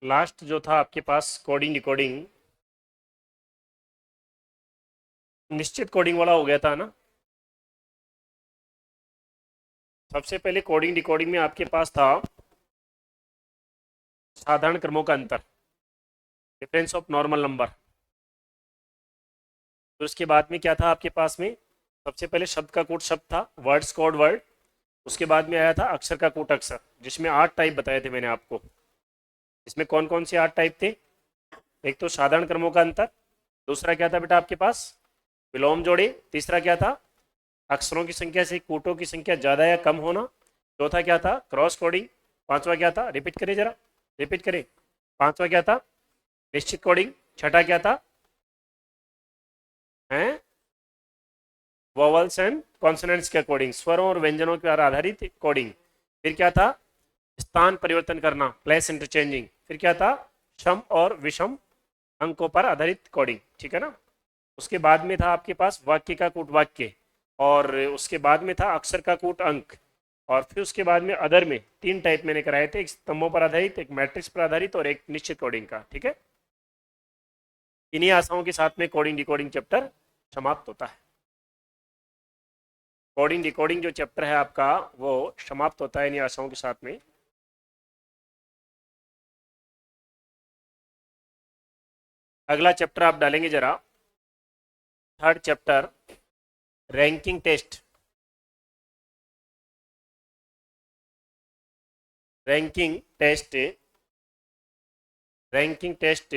Last जो था आपके पास कोडिंग डिकोडिंग, निश्चित कोडिंग वाला हो गया था ना। सबसे पहले कोडिंग डिकोडिंग में आपके पास था साधारण क्रमों का अंतर, डिफरेंस ऑफ नॉर्मल नंबर। तो उसके बाद में क्या था आपके पास में, सबसे पहले शब्द का कूट शब्द था, वर्ड्स कोड वर्ड। उसके बाद में आया था अक्षर का कूट अक्षर, जिसमें 8 टाइप बताए थे मैंने आपको। इसमें कौन कौन से 8 टाइप थे? एक तो साधारण क्रमों का अंतर, दूसरा क्या था बेटा आपके पास, विलोम जोड़े, तीसरा क्या था, अक्षरों की संख्या से कूटों की संख्या ज़्यादा या कम होना, चौथा क्या था, क्रॉस कोडिंग, पांचवा क्या था, रिपीट करें जरा, रिपीट करें, पांचवा क्या था, निश्चित कोडिंग, छठा क्या था, हैं वोवल्स एंड कॉन्सोनेंट्स के कोडिंग, स्वरों और व्यंजनों पर आधारित कोडिंग। फिर क्या था, स्थान परिवर्तन करना, प्लेस इंटरचेंजिंग। फिर क्या था, सम और विषम अंकों पर आधारित कोडिंग, ठीक है ना। उसके बाद में था आपके पास वाक्य का कूट वाक्य, और उसके बाद में था अक्षर का कूट अंक, और फिर उसके बाद में अदर में 3 टाइप मैंने कराए थे, एक स्तंभों पर आधारित, एक मैट्रिक्स पर आधारित, और एक निश्चित कोडिंग का, ठीक है। इन्हीं आशाओं के साथ में कोडिंग डिकोडिंग चैप्टर समाप्त होता है। कोडिंग डिकोडिंग जो चैप्टर है आपका वो समाप्त होता है इन्हीं आशाओं के साथ में। अगला चैप्टर आप डालेंगे जरा, third chapter, ranking test. Ranking test, ranking test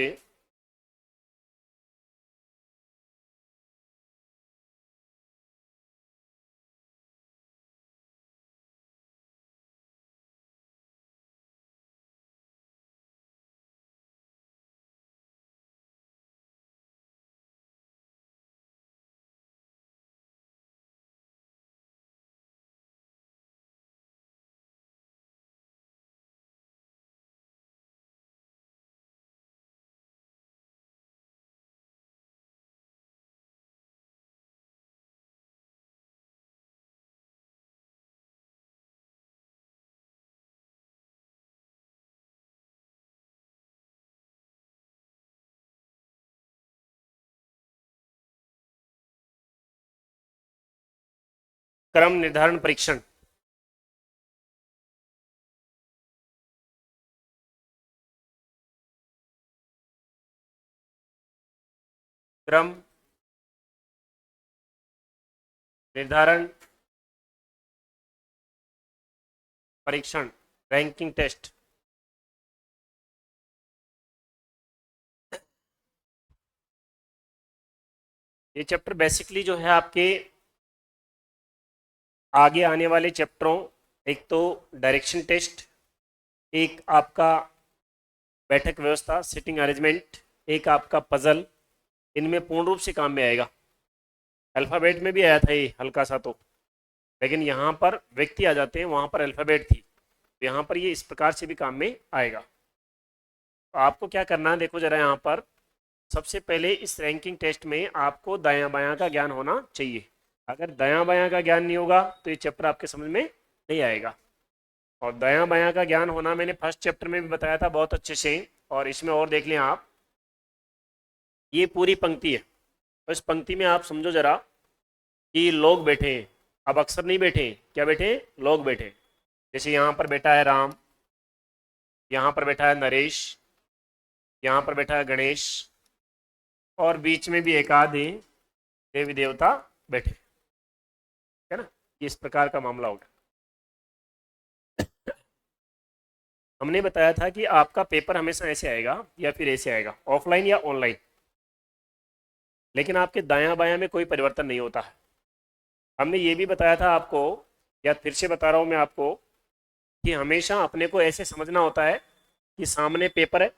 क्रम निर्धारण परीक्षण। क्रम निर्धारण परीक्षण, रैंकिंग टेस्ट। ये चैप्टर बेसिकली जो है आपके आगे आने वाले चैप्टरों, एक तो डायरेक्शन टेस्ट, एक आपका बैठक व्यवस्था सिटिंग अरेंजमेंट, एक आपका पजल, इनमें पूर्ण रूप से काम में आएगा। अल्फ़ाबेट में भी आया था ये हल्का सा तो, लेकिन यहाँ पर व्यक्ति आ जाते हैं, वहाँ पर अल्फ़ाबेट थी, तो यहाँ पर ये इस प्रकार से भी काम में आएगा। तो आपको क्या करना है, देखो जरा यहाँ पर, सबसे पहले इस रैंकिंग टेस्ट में आपको दायां बायां का ज्ञान होना चाहिए। अगर दायां बायां का ज्ञान नहीं होगा तो ये चैप्टर आपके समझ में नहीं आएगा। और दायां बायां का ज्ञान होना मैंने फर्स्ट चैप्टर में भी बताया था बहुत अच्छे से, और इसमें और देख लें आप, ये पूरी पंक्ति है, तो इस पंक्ति में आप समझो जरा कि लोग बैठे हैं, अब अक्सर नहीं बैठे हैं, क्या बैठे हैं, लोग बैठे हैं। जैसे यहाँ पर बैठा है राम, यहाँ पर बैठा है नरेश, यहाँ पर बैठा है गणेश, और बीच में भी एक आधे देवी देवता बैठे, है ना। ये इस प्रकार का मामला होगा। हमने बताया था कि आपका पेपर हमेशा ऐसे आएगा या फिर ऐसे आएगा, ऑफलाइन या ऑनलाइन, लेकिन आपके दायां बायां में कोई परिवर्तन नहीं होता है। हमने ये भी बताया था आपको, या फिर से बता रहा हूँ मैं आपको, कि हमेशा अपने को ऐसे समझना होता है कि सामने पेपर है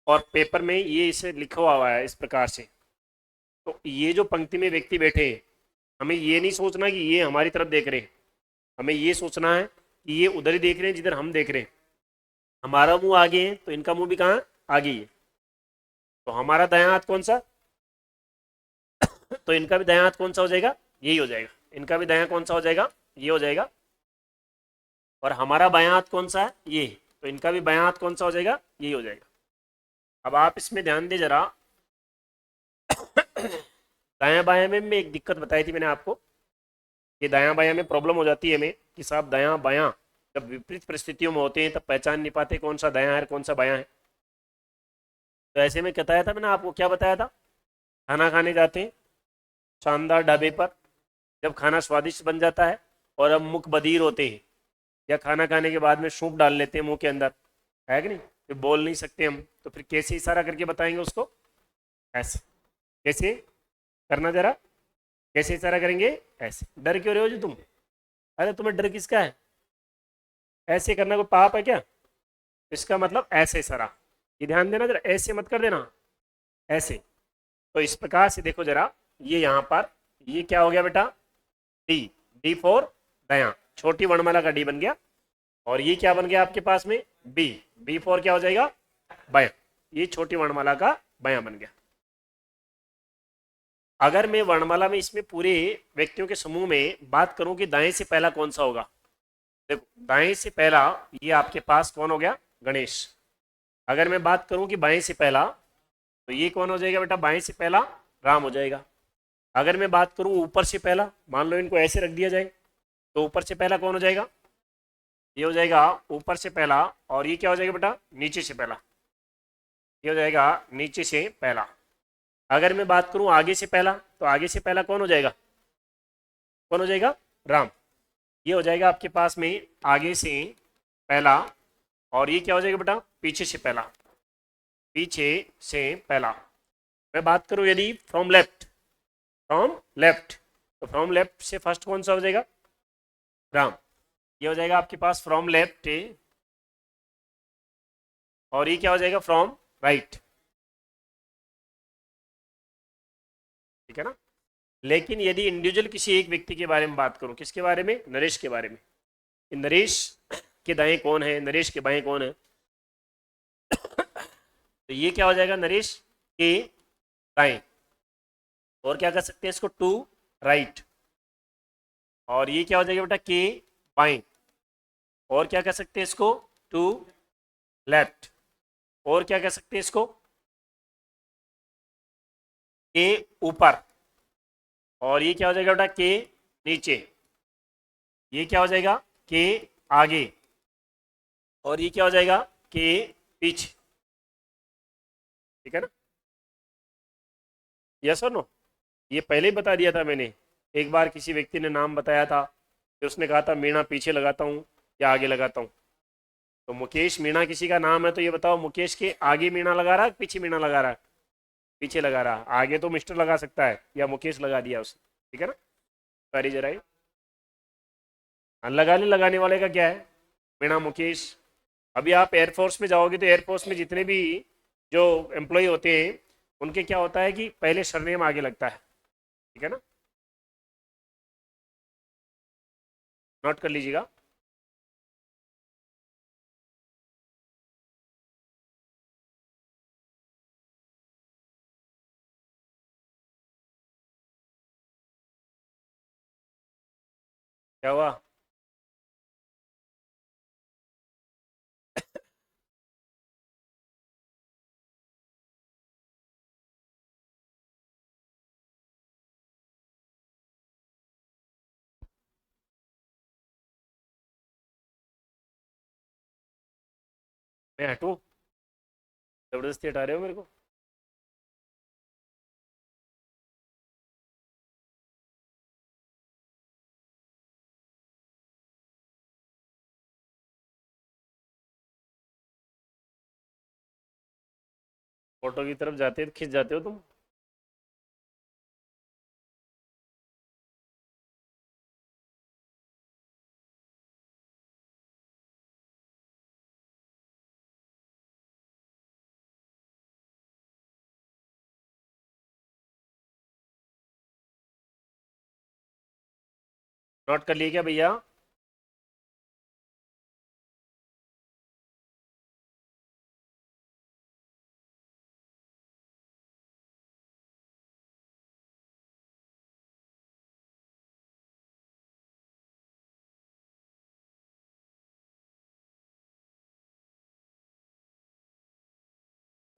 और पेपर में ये इसे लिखा हुआ है इस प्रकार से, तो ये जो पंक्ति में व्यक्ति बैठे हैं, हमें ये नहीं सोचना कि ये हमारी तरफ देख रहे हैं, हमें ये सोचना है कि ये उधर ही देख रहे हैं जिधर हम देख रहे हैं। हमारा मुंह आगे है तो इनका मुंह भी कहाँ आगे ही है, तो हमारा दायां हाथ कौन सा, तो इनका भी दायां हाथ कौन सा हो जाएगा, यही हो जाएगा। इनका भी दायां कौन सा हो जाएगा, ये हो जाएगा। और हमारा बायां हाथ कौन सा है, ये, तो इनका भी बायां हाथ कौन सा हो जाएगा, यही हो जाएगा। अब आप इसमें ध्यान दें जरा, दायां बायां में एक दिक्कत बताई थी मैंने आपको कि दायां बायां में प्रॉब्लम हो जाती है हमें कि साहब दायां बायां जब विपरीत परिस्थितियों में होते हैं तब पहचान नहीं पाते कौन सा दायां है और कौन सा बायां है। तो ऐसे में बताया था मैंने आपको, क्या बताया था, खाना खाने जाते हैं शानदार ढाबे पर, जब खाना स्वादिष्ट बन जाता है और हम मुख बधिर होते हैं या खाना खाने के बाद में सूप डाल लेते हैं मुंह के अंदर, है कि नहीं, फिर बोल नहीं सकते हम, तो फिर कैसे इशारा करके बताएंगे उसको, ऐसे, कैसे करना जरा, कैसे इशारा करेंगे, ऐसे। डर क्यों रहे हो जी तुम, अरे तुम्हें डर किसका है, ऐसे करना कोई पाप है क्या, इसका मतलब ऐसे इशारा, ये ध्यान देना जरा, ऐसे मत कर देना, ऐसे। तो इस प्रकार से देखो जरा, ये यहाँ पर, ये क्या हो गया बेटा, डी, डी फॉर दया, छोटी वर्णमाला का डी बन गया, और ये क्या बन गया आपके पास में, बी, बी फॉर क्या हो जाएगा, बयां, ये छोटी वर्णमाला का बयां बन गया। अगर मैं वर्णमाला में इसमें पूरे व्यक्तियों के समूह में बात करूं कि दाएं से पहला कौन सा होगा, देखो दाएं से पहला ये आपके पास कौन हो गया, गणेश। अगर मैं बात करूं कि बाएं से पहला, तो ये कौन हो जाएगा बेटा, बाएं से पहला राम हो जाएगा। अगर मैं बात करूं ऊपर से पहला, मान लो इनको ऐसे रख दिया जाए, तो ऊपर से पहला कौन हो जाएगा, ये हो जाएगा ऊपर से पहला, और ये क्या हो जाएगा बेटा, नीचे से पहला, ये हो जाएगा नीचे से पहला। अगर मैं बात करूं आगे से पहला, तो आगे से पहला कौन हो जाएगा, कौन हो जाएगा, राम, ये हो जाएगा आपके पास में आगे से पहला, और ये क्या हो जाएगा बेटा, पीछे से पहला, पीछे से पहला। मैं बात करूं यदि फ्रॉम लेफ्ट, फ्रॉम लेफ्ट, तो फ्रॉम लेफ्ट से फर्स्ट कौन सा हो जाएगा, राम, ये हो जाएगा आपके पास फ्रॉम लेफ्ट, और ये क्या हो जाएगा, फ्रॉम राइट, ठीक है ना। लेकिन यदि इंडिविजुअल किसी एक व्यक्ति के बारे में बात करूं, किसके बारे में, नरेश के बारे में, कि नरेश के दाएं कौन है, नरेश के बाएं कौन है, तो ये क्या हो जाएगा, नरेश के दाएं, और क्या कर सकते हैं इसको, टू राइट, और ये क्या हो जाएगा बेटा, के बाएं, और क्या कर सकते हैं इसको, टू लेफ्ट, और क्या कर सकते हैं इसको, के ऊपर, और ये क्या हो जाएगा बेटा, के नीचे, ये क्या हो जाएगा, के आगे, और ये क्या हो जाएगा, के पीछे, ठीक है ना, यस और नो। ये पहले ही बता दिया था मैंने, एक बार किसी व्यक्ति ने नाम बताया था, फिर उसने कहा था मीणा पीछे लगाता हूँ या आगे लगाता हूँ, तो मुकेश मीणा किसी का नाम है, तो ये बताओ मुकेश के आगे मीणा लगा रहा है, पीछे मीणा लगा रहा है, पीछे लगा रहा है, आगे तो मिस्टर लगा सकता है या मुकेश लगा दिया उसने, ठीक है ना, सारी जरा ही। हाँ, लगाने वाले का क्या है, मीणा मुकेश। अभी आप एयरफोर्स में जाओगे तो एयरफोर्स में जितने भी जो एम्प्लॉय होते हैं, उनके क्या होता है कि पहले सरनेम आगे लगता है, ठीक है ना, नोट कर लीजिएगा। क्या हुआ, मैं हटूं, जबरदस्ती हटा रहे हो मेरे को। फोटो की तरफ जाते खिंच जाते हो तुम। नोट कर लिए क्या भैया।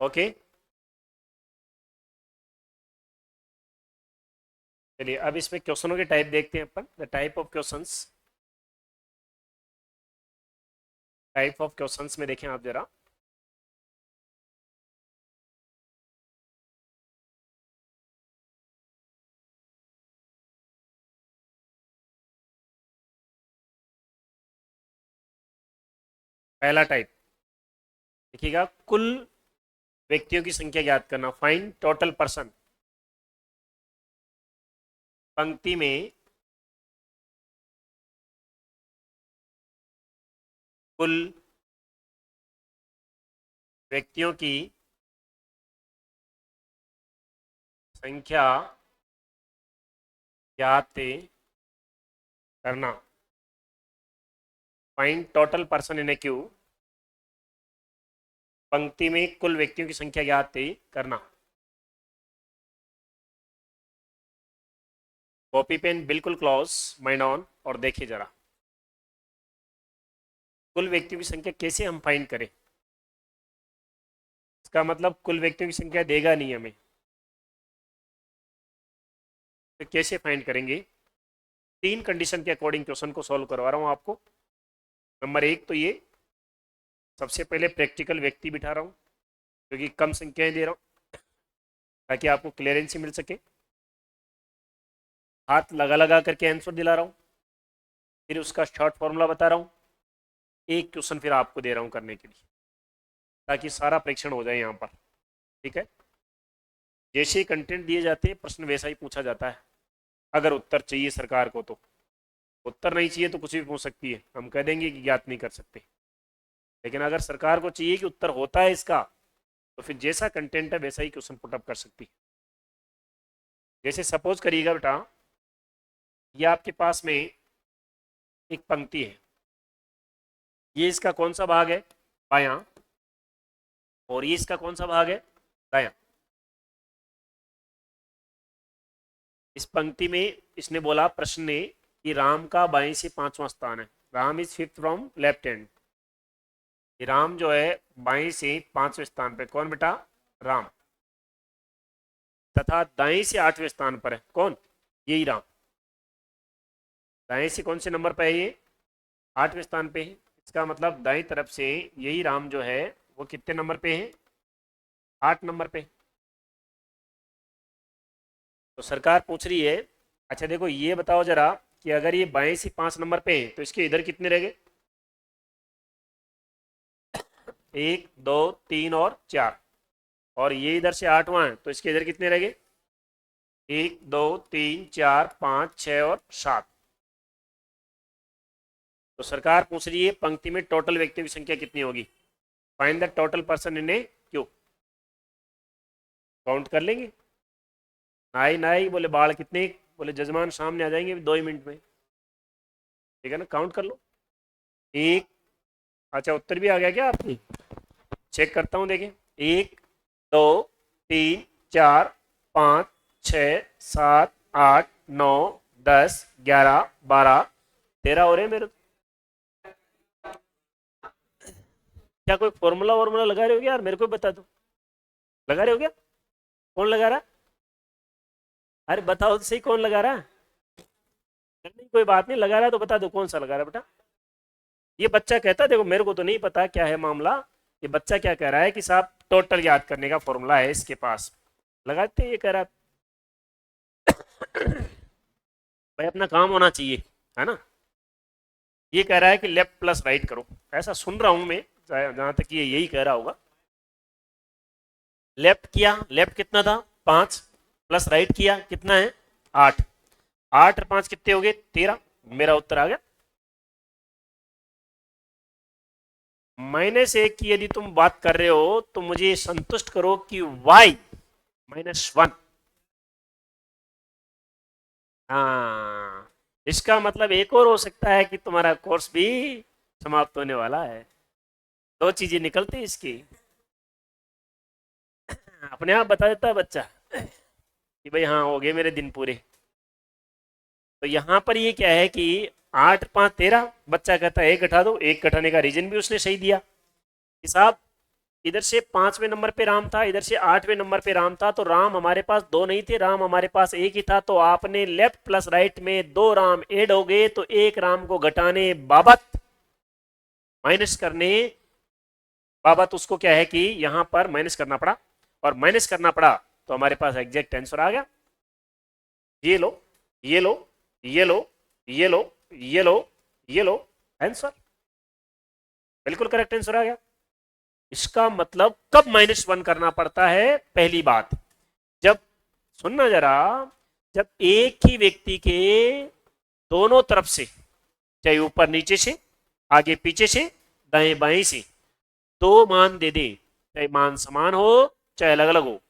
ओके, चलिए अब इसमें क्वेश्चनों के टाइप देखते हैं अपन। The type of questions, type of questions में देखें आप जरा। पहला टाइप देखिएगा, कुल व्यक्तियों की संख्या ज्ञात करना, फाइंड टोटल पर्सन। पंक्ति में कुल व्यक्तियों की संख्या ज्ञात करना, find total person in a queue. पंक्ति में कुल व्यक्तियों की संख्या ज्ञात करना। कॉपी पेन बिल्कुल क्लोज, माइंड ऑन, और देखिए जरा कुल व्यक्तियों की संख्या कैसे हम फाइंड करें। इसका मतलब कुल व्यक्तियों की संख्या देगा नहीं हमें, तो कैसे फाइंड करेंगे। तीन कंडीशन के अकॉर्डिंग क्वेश्चन को सॉल्व करवा रहा हूं आपको। नंबर एक तो ये, सबसे पहले प्रैक्टिकल व्यक्ति बिठा रहा हूं क्योंकि कम संख्याएं दे रहा हूं ताकि आपको क्लियरेंस मिल सके। हाथ लगा लगा करके आंसर दिला रहा हूं, फिर उसका शॉर्ट फॉर्मूला बता रहा हूं, एक क्वेश्चन फिर आपको दे रहा हूं करने के लिए, ताकि सारा परीक्षण हो जाए यहाँ पर। ठीक है, जैसे ही कंटेंट दिए जाते हैं प्रश्न वैसा ही पूछा जाता है। अगर उत्तर चाहिए सरकार को तो, उत्तर नहीं चाहिए तो कुछ भी पूछ सकती है, हम कह देंगे कि ज्ञात नहीं कर सकते। लेकिन अगर सरकार को चाहिए कि उत्तर होता है इसका, तो फिर जैसा कंटेंट है वैसा ही क्वेश्चन पुटअप कर सकती है। जैसे सपोज करिएगा बेटा, ये आपके पास में एक पंक्ति है, ये इसका कौन सा भाग है, बायां, और ये इसका कौन सा भाग है, दायां। इस पंक्ति में इसने बोला प्रश्न ने कि राम का बाएं से पांचवा स्थान है, Ram is fifth from left hand. Ram जो है बाएं से पांचवें स्थान पे, कौन बेटा, राम। तथा दाएं से आठवें स्थान पर है, कौन, यही राम। दाएं से कौन से नंबर पे है ये, आठवें स्थान पे है। इसका मतलब दाएं तरफ से यही राम जो है वो कितने नंबर पे है, 8 नंबर पे। तो सरकार पूछ रही है, अच्छा देखो ये बताओ जरा कि अगर ये बाएं से 5 नंबर पे है तो इसके इधर कितने रह गए, 1 2 3 और 4, और ये इधर से 8वां है तो इसके इधर कितने रह गए, 1 2 3 4 5 6 और 7। तो सरकार पूछ रही है पंक्ति में टोटल व्यक्तियों की संख्या कितनी होगी, find the total person in a Q. Count कर लेंगे, नाई नाई बोले बाढ़ कितने, बोले जजमान सामने आ जाएंगे 2 ही मिनट में। ठीक है ना, काउंट कर लो। एक, अच्छा उत्तर भी आ गया क्या आपकी, चेक करता हूँ देखें, 1 2 3 4 5 6 7 8 9 10 11 12 13 हो रहे हैं मेरे। क्या कोई फॉर्मूला वॉर्मूला लगा रहे हो क्या यार, मेरे को बता दो, लगा रहे हो क्या, कौन लगा रहा, अरे बताओ तो सही कौन लगा रहा। नहीं कोई बात नहीं, लगा रहा तो बता दो कौन सा लगा रहा बेटा। ये बच्चा कहता, देखो मेरे को तो नहीं पता क्या है मामला, ये बच्चा क्या कह रहा है कि साहब टोटल याद करने का फॉर्मूला है इसके पास, लगाते ये कह रहा भाई अपना काम होना चाहिए, है ना। ये कह रहा है कि लेफ्ट प्लस राइट करो, ऐसा सुन रहा हूं मैं, जहां तक ये यही कह रहा होगा। लेफ्ट किया, लेफ्ट कितना था 5, प्लस राइट किया कितना है 8, 8 और 5 कितने हो गए 13, मेरा उत्तर आ गया। -1 की यदि तुम बात कर रहे हो तो मुझे संतुष्ट करो कि y -1। हाँ, इसका मतलब एक और हो सकता है कि तुम्हारा कोर्स भी समाप्त होने वाला है। दो चीजें निकलती हैं इसकी, अपने आप बता देता है बच्चा कि भाई हाँ हो गए मेरे दिन पूरे। तो यहाँ पर ये क्या है कि 8 5 13, बच्चा कहता है 1 घटा दो, 1 घटाने का रीजन भी उसने सही दिया कि साहब इधर से 5वें नंबर पे राम था, इधर से 8वें नंबर पे राम था, तो राम हमारे पास दो नहीं थे, राम हमारे पास एक ही था। तो आपने लेफ्ट प्लस राइट में दो राम ऐड हो गए, तो एक राम को घटाने बाबत, माइनस करने बाबत उसको क्या है कि यहां पर माइनस करना पड़ा, और माइनस करना पड़ा तो हमारे पास एग्जैक्ट आंसर आ गया। ये लो, ये लो, ये लो, ये लो, ये लो, ये लो, आंसर बिल्कुल करेक्ट आंसर आ गया। इसका मतलब कब -1 करना पड़ता है? पहली बात, जब, सुनना जरा, जब एक ही व्यक्ति के दोनों तरफ से, चाहे ऊपर नीचे से, आगे पीछे से, दाएं बाएं से, दो मान दे दे, चाहे मान समान हो चाहे अलग अलग हो,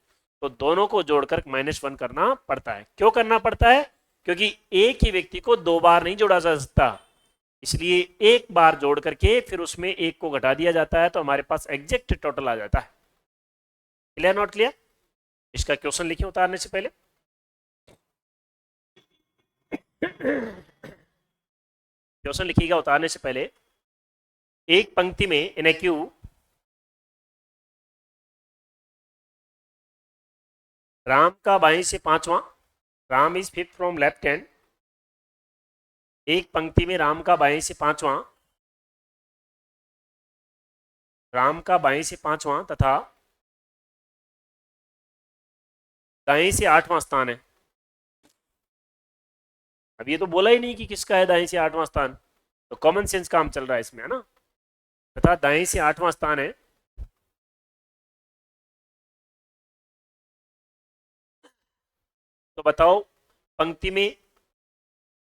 तो दोनों को जोड़कर -1 करना पड़ता है। क्यों करना पड़ता है? क्योंकि एक ही व्यक्ति को दो बार नहीं जोड़ा जा सकता, इसलिए एक बार जोड़ करके फिर उसमें एक को घटा दिया जाता है, तो हमारे पास एग्जैक्ट टोटल आ जाता है। Clear not clear? इसका क्वेश्चन लिखिए उतारने से पहले। क्वेश्चन लिखिएगा उतारने से पहले। एक पंक्ति में इन ए क्यू राम का बाएं से पांचवा, Ram is fifth from left hand. एक पंक्ति में राम का बाएं से पांचवा, राम का बाएं से पांचवा तथा दाएं से आठवां स्थान है। अब ये तो बोला ही नहीं कि किसका है दाएं से आठवां स्थान, तो कॉमन सेंस काम चल रहा है इसमें, है ना। तथा दाएं से आठवां स्थान है, तो बताओ पंक्ति में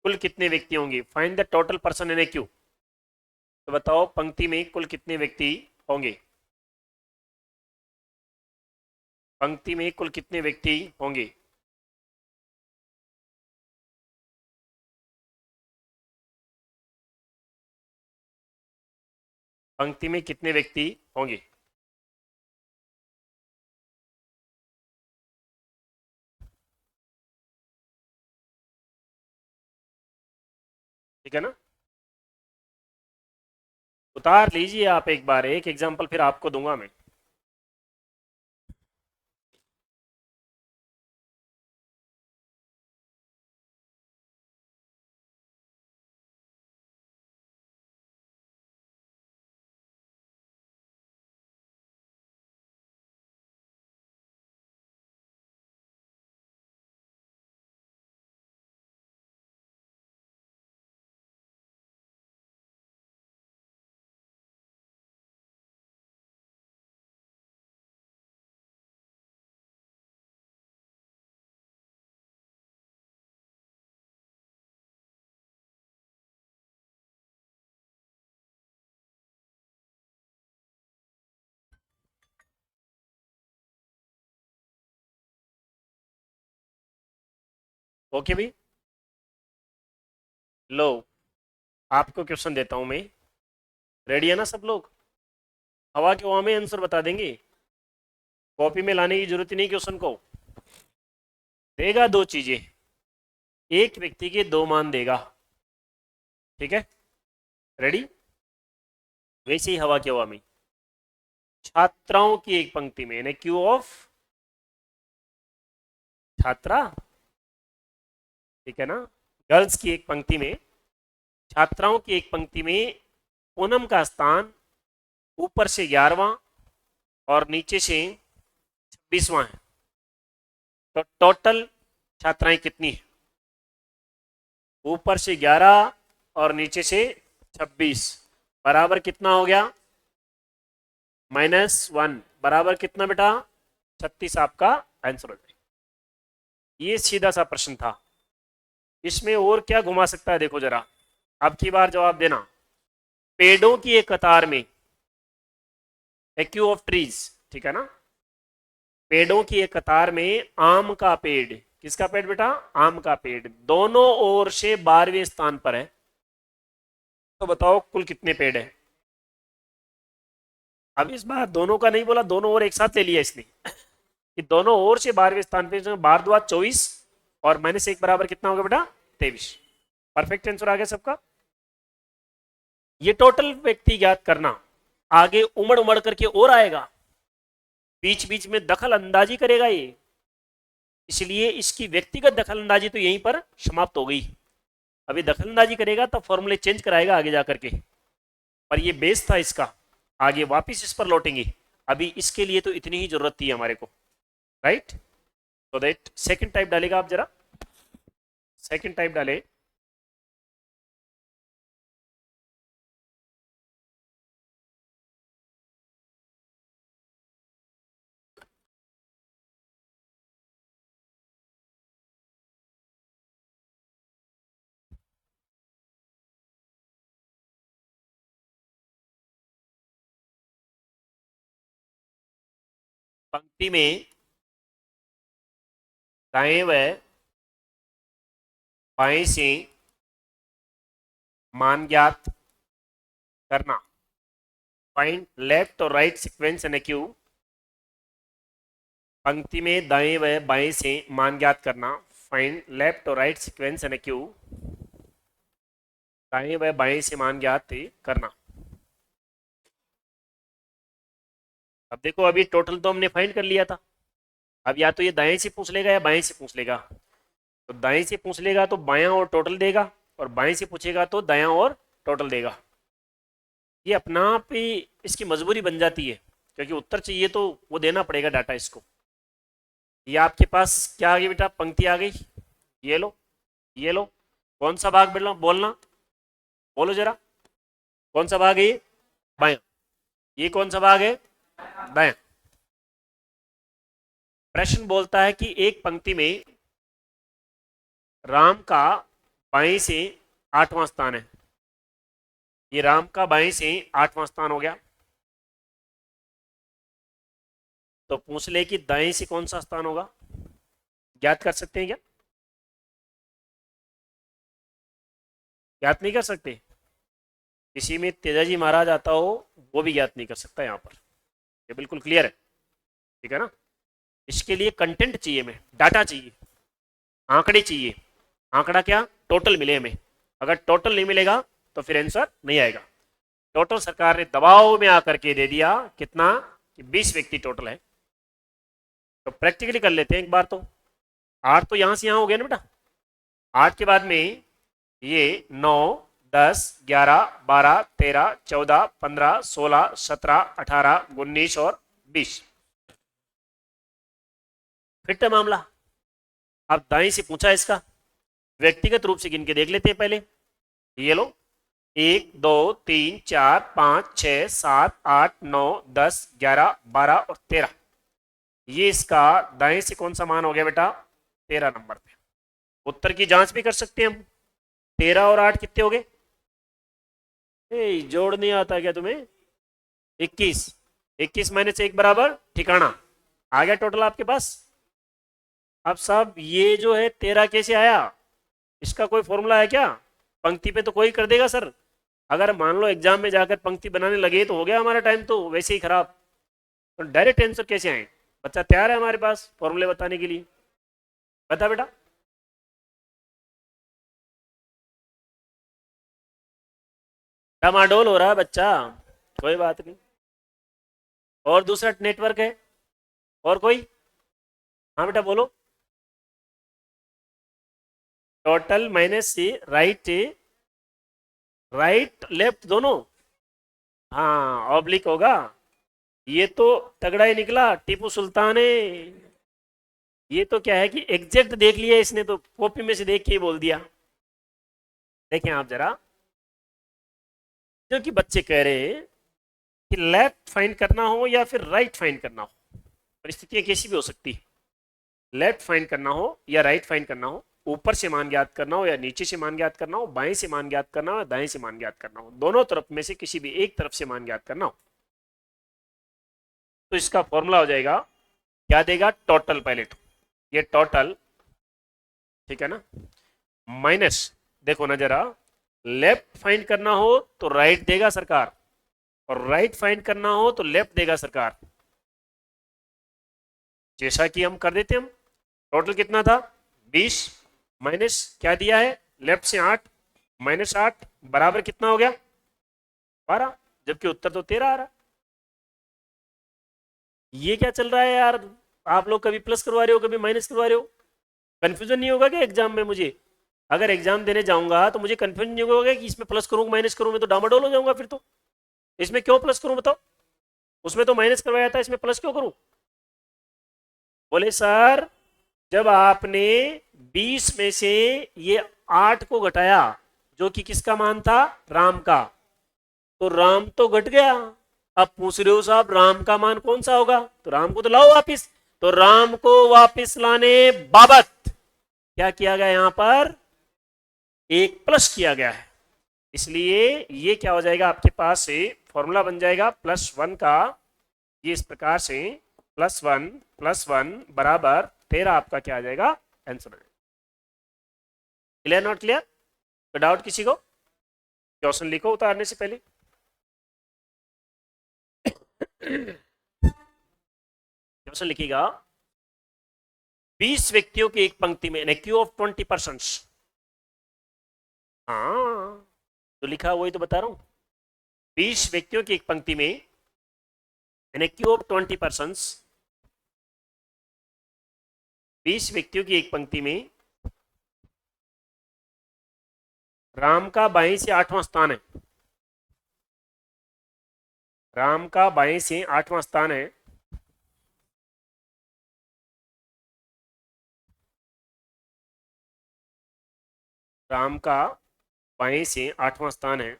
कुल कितने व्यक्ति होंगे? Find the total person in a Q. तो बताओ पंक्ति में कुल कितने व्यक्ति होंगे? पंक्ति में कुल कितने व्यक्ति होंगे? पंक्ति में कितने व्यक्ति होंगे? ठीक है ना, उतार लीजिए आप एक बार, एक एग्जांपल फिर आपको दूंगा मैं। ओके भाई, लो आपको क्वेश्चन देता हूं मैं, रेडी है ना सब लोग? हवा के हवा में आंसर बता देंगे, कॉपी में लाने की जरूरत ही नहीं क्वेश्चन को। देगा दो चीजें, एक व्यक्ति के दो मान देगा, ठीक है, रेडी? वैसे ही हवा के हवा में छात्राओं की एक पंक्ति में, यानी क्यू ऑफ छात्रा, ठीक है ना, गर्ल्स की एक पंक्ति में, छात्राओं की एक पंक्ति में पूनम का स्थान ऊपर से 11वां और नीचे से 26वां है, तो टोटल छात्राएं कितनी है? ऊपर से 11 और नीचे से 26 बराबर कितना हो गया? -1 बराबर कितना बेटा? 36 आपका आंसर हो जाएगा। ये सीधा सा प्रश्न था, इसमें और क्या घुमा सकता है? देखो जरा, अब की बार जवाब देना। पेड़ों की एक कतार में, एक्यू ऑफ ट्रीज, ठीक है ना, पेड़ों की एक कतार में आम का पेड़, किसका पेड़ बेटा? आम का पेड़, दोनों ओर से 12वें स्थान पर है, तो बताओ कुल कितने पेड़ है? अब इस बार दोनों का नहीं बोला, दोनों ओर एक साथ ले लिया इसने कि दोनों ओर से 12वें स्थान पे, 12 24 और -1 बराबर कितना होगा बेटा? 23। परफेक्ट आंसर आ गया सबका। ये टोटल व्यक्ति ज्ञात करना, आगे उमड़ उमड़ करके और आएगा, बीच बीच में दखल अंदाजी करेगा ये, इसलिए इसकी व्यक्तिगत दखल अंदाजी तो यहीं पर समाप्त हो गई। अभी दखल अंदाजी करेगा तो फॉर्मूले चेंज कराएगा आगे जाकर के, पर ये बेस था इसका, आगे वापिस इस पर लौटेंगे। अभी इसके लिए तो इतनी ही जरूरत थी हमारे को, राइट। तो दैट सेकंड टाइप डालेगा आप जरा, सेकंड टाइप डाले। पंक्ति में दाएं व बाएं से मान ज्ञात करना, फाइंड लेफ्ट और राइट सीक्वेंस एंड क्यू। पंक्ति में दाएं व बाएं से मान ज्ञात करना, फाइंड लेफ्ट और राइट सीक्वेंस एंड क्यू। दाएं व बाएं से मान ज्ञात करना। अब देखो, अभी टोटल तो हमने फाइंड कर लिया था, अब या तो ये दाएं से पूछ लेगा या बाएं से पूछ लेगा। तो दाएं से पूछ लेगा तो बायां और टोटल देगा, और बाएं से पूछेगा तो दायां और टोटल देगा। ये अपना आप ही इसकी मजबूरी बन जाती है, क्योंकि उत्तर चाहिए तो वो देना पड़ेगा डाटा इसको। ये आपके पास क्या आ गई बेटा, पंक्ति आ गई, ये लो, ये लो। कौन सा भाग बोलना बोलना, बोलो जरा, कौन सा भाग है ये, बायां। ये कौन सा भाग है, दायां। प्रश्न बोलता है कि एक पंक्ति में राम का बाएं से 8वां स्थान है। ये राम का बाएं से 8वां स्थान हो गया, तो पूछ ले कि दाएं से कौन सा स्थान होगा। ज्ञात कर सकते हैं क्या, ज्ञात नहीं कर सकते। किसी में तेजाजी महाराज आता हो वो भी ज्ञात नहीं कर सकता यहाँ पर, ये बिल्कुल क्लियर है, ठीक है ना। इसके लिए कंटेंट चाहिए, हमें डाटा चाहिए, आंकड़े चाहिए। आंकड़ा क्या, टोटल मिले हमें। अगर टोटल नहीं मिलेगा तो फिर आंसर नहीं आएगा। टोटल सरकार ने दबाव में आकर के दे दिया कितना, कि 20 व्यक्ति टोटल है। तो प्रैक्टिकली कर लेते हैं एक बार। तो 8 तो यहां से यहां हो गया ना बेटा। 8 के बाद में ये 9 10 11 12 13 14 15 16 17 18 19 और 20। फिट है मामला। अब दाएं से पूछा इसका, व्यक्तिगत रूप से गिन के देख लेते हैं पहले। ये लो, 1 2 3 4 5 6 7 8 9 10 11 12 और 13। ये इसका दाएं से कौन सा मान हो गया बेटा, 13 नंबर पे। उत्तर की जांच भी कर सकते हैं हम। 13 और 8 कितने हो गए, जोड़ नहीं आता क्या तुम्हें, 21। 21 माइनस 1 बराबर ठिकाना आ गया टोटल आपके पास। अब साहब ये जो है 13 कैसे आया, इसका कोई फॉर्मूला है क्या। पंक्ति पे तो कोई कर देगा सर। अगर मान लो एग्जाम में जाकर पंक्ति बनाने लगे तो हो गया हमारा टाइम तो वैसे ही खराब। तो डायरेक्ट आंसर कैसे आए, बच्चा तैयार है हमारे पास फॉर्मूले बताने के लिए, बता बेटा। डामाडोल हो रहा है बच्चा, कोई बात नहीं। और दूसरा नेटवर्क है, और कोई, हाँ बेटा बोलो। टोटल माइनस सी, राइट राइट लेफ्ट दोनों, हाँ ऑब्लिक होगा। ये तो तगड़ा ही निकला टीपू सुल्तान है। ये तो क्या है कि एग्जैक्ट देख लिया इसने, तो कॉपी में से देख के ही बोल दिया। देखें आप जरा, जो कि बच्चे कह रहे हैं कि लेफ्ट फाइंड करना हो या फिर राइट फाइंड करना हो, परिस्थितियां कैसी भी हो सकती है। लेफ्ट फाइंड करना हो या राइट फाइंड करना हो, ऊपर से मान ज्ञात करना हो या नीचे से मान ज्ञात करना हो, बाएं से मान ज्ञात करना हो या दाएं से मान ज्ञात करना हो, दोनों तरफ में से किसी भी एक तरफ से मान ज्ञात करना हो, तो इसका फॉर्मूला हो जाएगा, क्या देगा, टोटल। पहले तो ये टोटल, ठीक है ना, माइनस, देखो ना जरा, लेफ्ट फाइंड करना हो तो राइट देगा सरकार, और राइट फाइंड करना हो तो लेफ्ट देगा सरकार। जैसा कि हम कर देते हम। टोटल कितना था 20, माइनस क्या दिया है लेफ्ट से 8, माइनस 8 बराबर कितना हो गया 12, जबकि उत्तर तो 13 आ रहा। ये क्या चल रहा है यार? आप लोग कभी प्लस करवा रहे हो, कभी माइनस करवा रहे हो। कंफ्यूजन नहीं होगा क्या एग्जाम में मुझे? अगर एग्जाम देने जाऊंगा तो मुझे कंफ्यूजन नहीं होगा कि इसमें प्लस करूँ माइनस करूँ, मैं तो डामाडोल हो जाऊंगा फिर तो। इसमें क्यों प्लस करूं बताओ? उसमें तो माइनस करवाया था, इसमें प्लस क्यों करूं? बोले सर, जब आपने 20 में से ये 8 को घटाया, जो कि किसका मान था? राम का। तो राम तो घट गया। अब पूछ रहे हो साहब राम का मान कौन सा होगा, तो राम को तो लाओ वापिस। तो राम को वापिस लाने बाबत क्या किया गया यहां पर? एक प्लस किया गया है। इसलिए ये क्या हो जाएगा आपके पास से फॉर्मूला बन जाएगा +1 का। ये इस प्रकार से +1 बराबर 13 आपका क्या आ जाएगा? आंसर। Clear not clear? तो डाउट किसी को? क्वेश्चन लिखो उतारने से पहले। क्वेश्चन लिखिएगा, 20 व्यक्तियों की एक पंक्ति में क्यू ऑफ 20 पर्सन। हाँ, तो लिखा वही तो बता रहा हूं। 20 व्यक्तियों की एक पंक्ति में क्यू ऑफ 20 पर्सन, 20 व्यक्तियों की एक पंक्ति में राम का बाएं से 8वां स्थान है। राम का बाएं से 8वां स्थान है। राम का बाएं से 8वां स्थान है।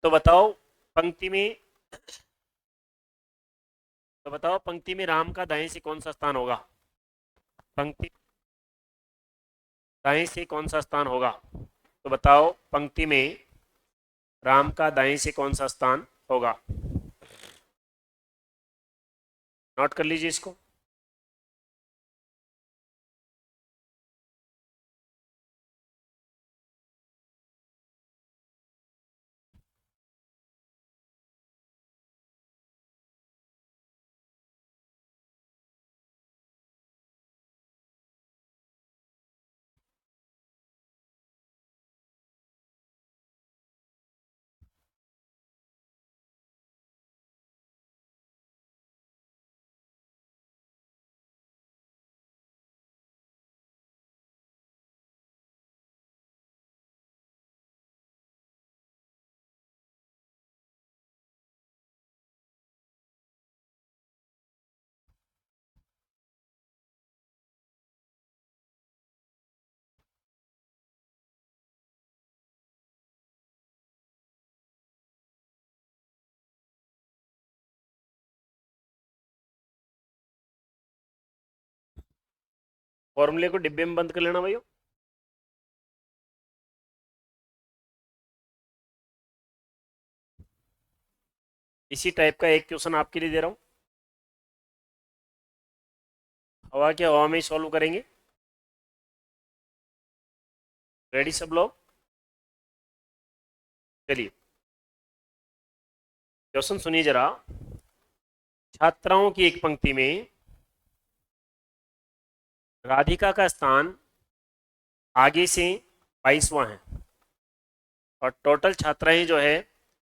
तो बताओ पंक्ति में तो बताओ पंक्ति में राम का दाएं से कौन सा स्थान होगा? पंक्ति दाएं से कौन सा स्थान होगा? तो बताओ पंक्ति में राम का दाएं से कौन सा स्थान होगा? नोट कर लीजिए इसको। फॉर्मूले को डिब्बे में बंद कर लेना भाइयों। इसी टाइप का एक क्वेश्चन आपके लिए दे रहा हूं। हवा के हवा में ही सॉल्व करेंगे। रेडी सब लोग? चलिए क्वेश्चन सुनिए जरा। छात्राओं की एक पंक्ति में राधिका का स्थान आगे से 22वां है और टोटल छात्राएं जो है